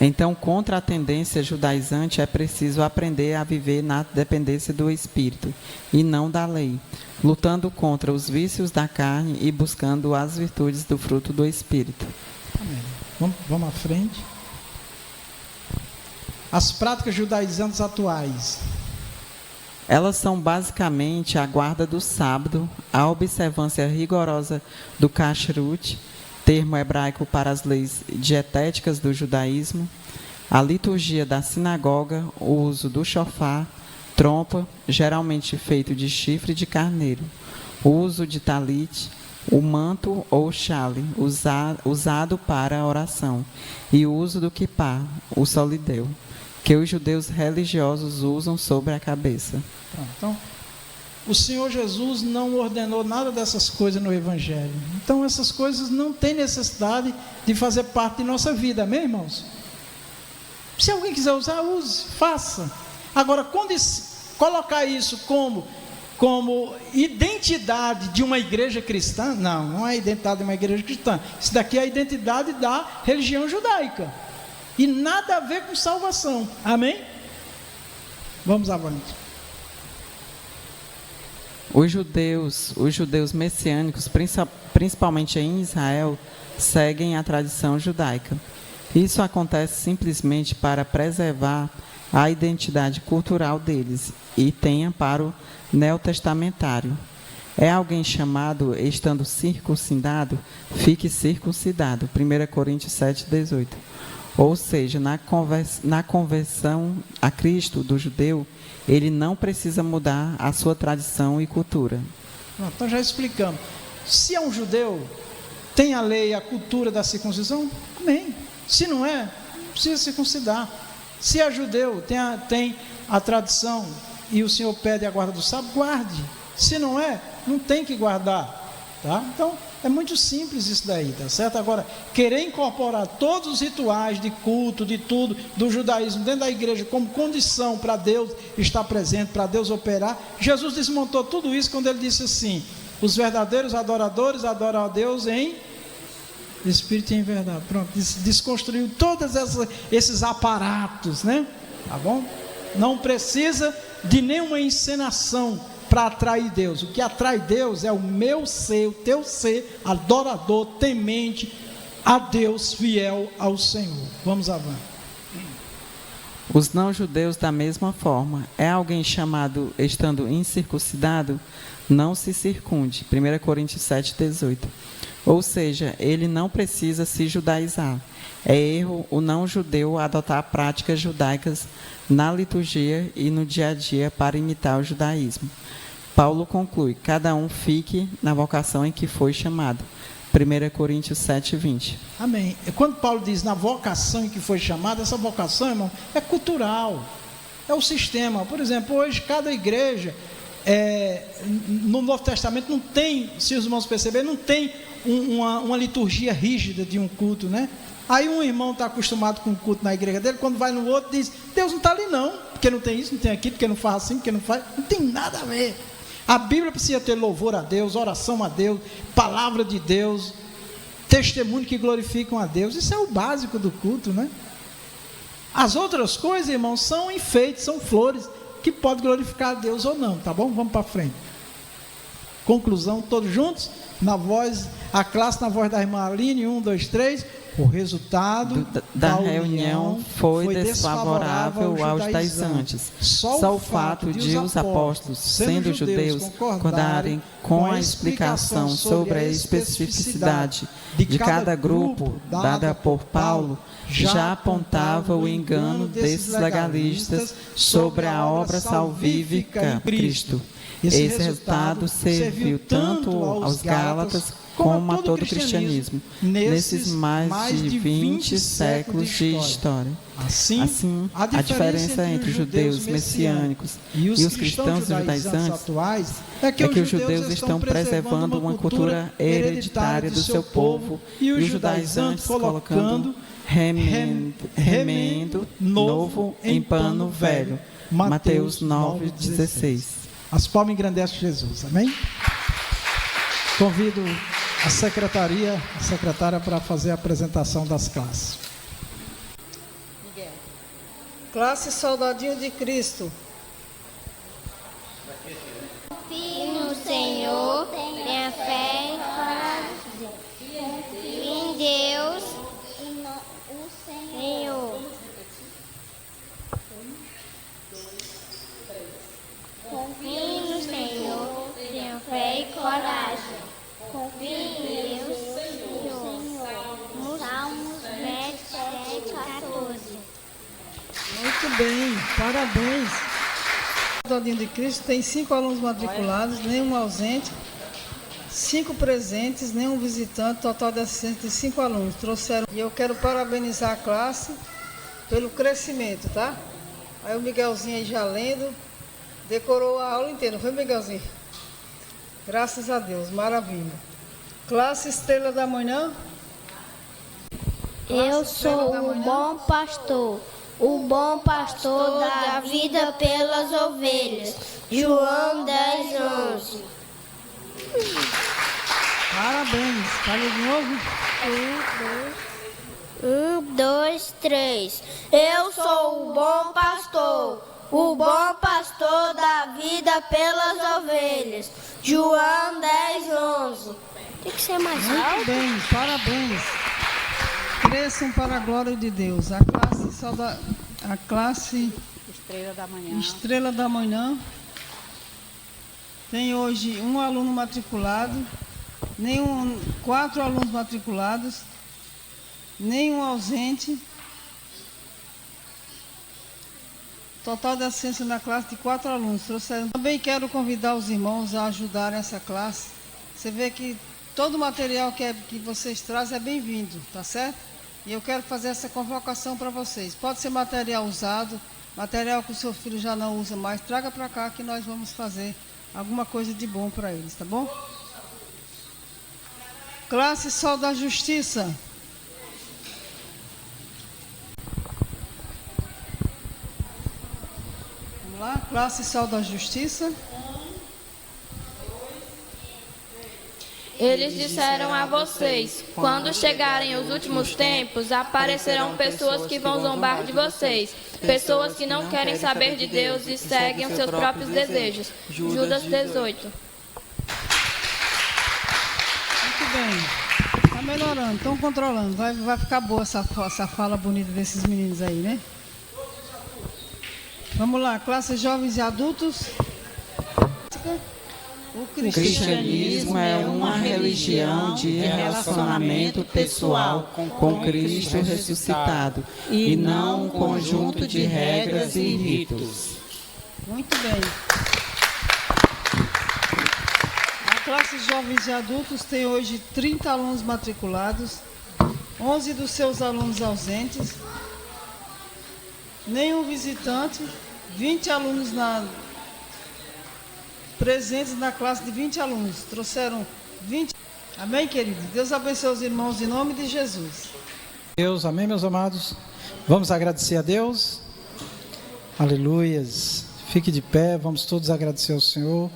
Então, contra a tendência judaizante, é preciso aprender a viver na dependência do Espírito e não da lei, lutando contra os vícios da carne e buscando as virtudes do fruto do Espírito. Amém. Vamos à frente. As práticas judaizantes atuais. Elas são basicamente a guarda do sábado, a observância rigorosa do kashrut, termo hebraico para as leis dietéticas do judaísmo, a liturgia da sinagoga, o uso do shofar, trompa, geralmente feito de chifre de carneiro, o uso de talit, o manto ou chale, usado para a oração, e o uso do kippá, o solideu, que os judeus religiosos usam sobre a cabeça. Então, o Senhor Jesus não ordenou nada dessas coisas no Evangelho. Então, essas coisas não têm necessidade de fazer parte de nossa vida, amém, irmãos? Se alguém quiser usar, use, faça. Agora, quando colocar isso como como identidade de uma igreja cristã, não é a identidade de uma igreja cristã. Isso daqui é a identidade da religião judaica. E nada a ver com salvação. Amém? Vamos avante. Os judeus messiânicos, principalmente em Israel, seguem a tradição judaica. Isso acontece simplesmente para preservar a identidade cultural deles e tem amparo neotestamentário. É alguém chamado, estando circuncidado, fique circuncidado. 1 Coríntios 7,18. Ou seja, na conversão a Cristo do judeu, ele não precisa mudar a sua tradição e cultura. Então já explicamos. Se é um judeu, tem a lei e a cultura da circuncisão? Amém. Se não é, não precisa circuncidar. Se é judeu, tem a tradição e o Senhor pede a guarda do sábado, guarde. Se não é, não tem que guardar. Tá? Então, é muito simples isso daí, tá certo? Agora, querer incorporar todos os rituais de culto, de tudo, do judaísmo dentro da igreja como condição para Deus estar presente, para Deus operar, Jesus desmontou tudo isso quando ele disse assim: os verdadeiros adoradores adoram a Deus em espírito e em verdade. Pronto, desconstruiu todos esses aparatos, né? Tá bom? Não precisa de nenhuma encenação para atrair Deus. O que atrai Deus é o meu ser, o teu ser, adorador, temente a Deus, fiel ao Senhor. Vamos avante. Os não-judeus, da mesma forma, é alguém chamado, estando incircuncidado, não se circunde. 1 Coríntios 7,18. Ou seja, ele não precisa se judaizar. É erro o não-judeu adotar práticas judaicas na liturgia e no dia a dia para imitar o judaísmo. Paulo conclui: cada um fique na vocação em que foi chamado. 1 Coríntios 7,20. Amém. Quando Paulo diz na vocação em que foi chamado, essa vocação, irmão, é cultural, é o sistema. Por exemplo, hoje cada igreja, no Novo Testamento não tem, se os irmãos perceberem, não tem uma liturgia rígida de um culto, né? Aí um irmão está acostumado com o culto na igreja dele, quando vai no outro diz: Deus não está ali não, porque não tem isso, não tem aquilo, porque não faz assim, porque não faz, não tem nada a ver. A Bíblia precisa ter louvor a Deus, oração a Deus, palavra de Deus, testemunho que glorificam a Deus. Isso é o básico do culto, né? As outras coisas, irmãos, são enfeites, são flores que podem glorificar a Deus ou não, tá bom? Vamos para frente. Conclusão, todos juntos, na voz, a classe na voz da irmã Aline, 1, 2, 3. O resultado da reunião foi desfavorável aos judaizantes. Só o fato de os apóstolos, sendo judeus, concordarem com a explicação sobre a especificidade de cada grupo dada por Paulo, já apontava o engano desses legalistas sobre a obra salvífica de Cristo. Esse resultado serviu tanto aos Gálatas como a todo o cristianismo, nesses mais de 20 séculos de história. Assim, a diferença entre os judeus messiânicos e os cristãos judaizantes é que os judeus estão preservando uma cultura hereditária do seu povo e os judaizantes colocando remendo novo em pano velho. Mateus 9,16. As palmas engrandecem Jesus, amém? Convido a secretária para fazer a apresentação das classes. Classe Soldadinho de Cristo. Confie no Senhor, tenha fé e coragem. Confie em Deus, o Senhor. Confie no Senhor, tenha fé e coragem. Confie em Deus, Senhor. Salmos 27, 14. Muito bem, parabéns. Soldadinho de Cristo tem 5 alunos matriculados, nenhum ausente, 5 presentes, nenhum visitante, total de assistentes de 5 alunos. Trouxeram. E eu quero parabenizar a classe pelo crescimento, tá? Aí o Miguelzinho aí já lendo, decorou a aula inteira, não foi, Miguelzinho? Graças a Deus, maravilha. Classe Estrela da Manhã. Eu sou o bom pastor. o bom pastor dá vida pelas ovelhas. João 10:11. Parabéns. Fale de novo. 1, 2, 3. Eu sou o bom pastor. O bom pastor dá vida pelas ovelhas. João 10:11. Tem que ser mais Muito alto. bem, parabéns. Cresçam para a glória de Deus. A classe Estrela da Manhã tem hoje um aluno matriculado, 4 alunos matriculados, nenhum ausente. Total de assistência na classe de 4 alunos. Também quero convidar os irmãos a ajudarem essa classe. Você vê que todo o material que vocês trazem é bem-vindo, tá certo? E eu quero fazer essa convocação para vocês. Pode ser material usado, material que o seu filho já não usa mais. Traga para cá que nós vamos fazer alguma coisa de bom para eles, tá bom? Classe Sol da Justiça. Vamos lá, classe Sol da Justiça. Eles disseram a vocês: quando chegarem os últimos tempos, aparecerão pessoas que vão zombar de vocês, pessoas que não querem saber de Deus e seguem os seus próprios desejos. Judas 18. Muito bem. Está melhorando, estão controlando. Vai ficar boa essa fala bonita desses meninos aí, né? Vamos lá, classe Jovens e Adultos. O cristianismo é uma religião de relacionamento pessoal com Cristo ressuscitado e não um conjunto de regras e ritos. Muito bem. A classe Jovens e Adultos tem hoje 30 alunos matriculados, 11 dos seus alunos ausentes, nenhum visitante, 20 alunos presentes na classe de 20 alunos. Trouxeram 20. Amém, querido? Deus abençoe os irmãos em nome de Jesus. Deus, amém, meus amados. Vamos agradecer a Deus. Aleluias. Fique de pé, vamos todos agradecer ao Senhor.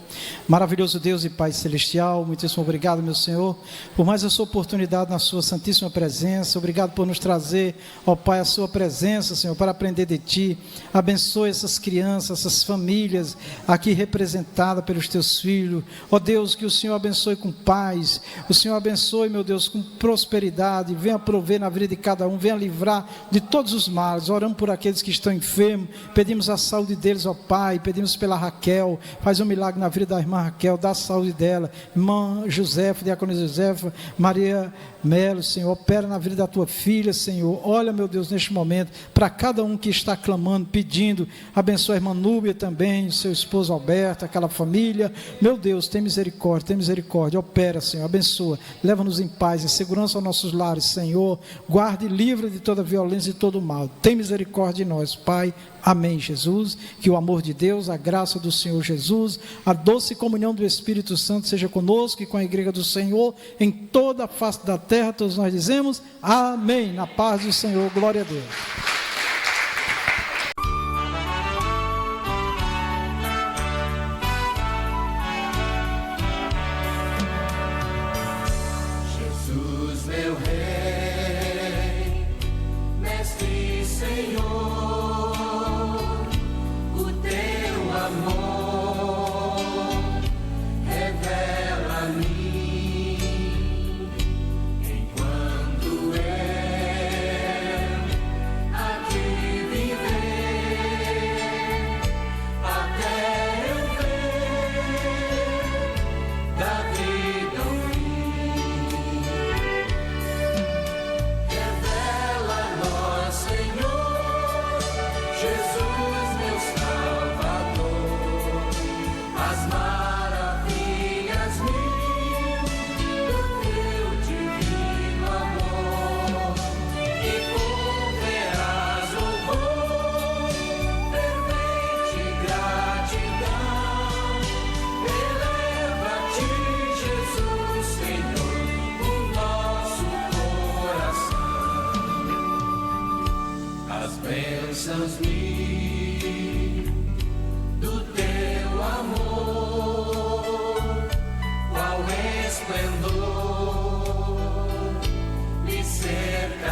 Maravilhoso Deus e Pai Celestial, muitíssimo obrigado, meu Senhor, por mais essa oportunidade na sua santíssima presença. Obrigado por nos trazer, ó Pai, a sua presença, Senhor, para aprender de Ti. Abençoe essas crianças, essas famílias aqui representadas pelos Teus filhos. Ó Deus, que o Senhor abençoe com paz, o Senhor abençoe, meu Deus, com prosperidade. Venha prover na vida de cada um, venha livrar de todos os males. Oramos por aqueles que estão enfermos, pedimos a saúde deles, ó Pai. Pedimos pela Raquel, faz um milagre na vida da irmã Raquel, dá a saúde dela, irmã Josefa, diácono Josefa, Maria Melo, Senhor, opera na vida da tua filha, Senhor. Olha, meu Deus, neste momento, para cada um que está clamando, pedindo, abençoa a irmã Núbia também, seu esposo Alberto, aquela família. Meu Deus, tem misericórdia, opera, Senhor, abençoa, leva-nos em paz, em segurança aos nossos lares, Senhor. Guarde e livre de toda violência e de todo mal. Tem misericórdia de nós, Pai. Amém, Jesus. Que o amor de Deus, a graça do Senhor Jesus, a doce comunhão do Espírito Santo seja conosco e com a igreja do Senhor em toda a face da terra. Todos nós dizemos amém. Na paz do Senhor, glória a Deus. Jesus, meu Rei, Mestre e Senhor, o teu amor revela a mim, enquanto eu do teu amor, qual esplendor me cerca.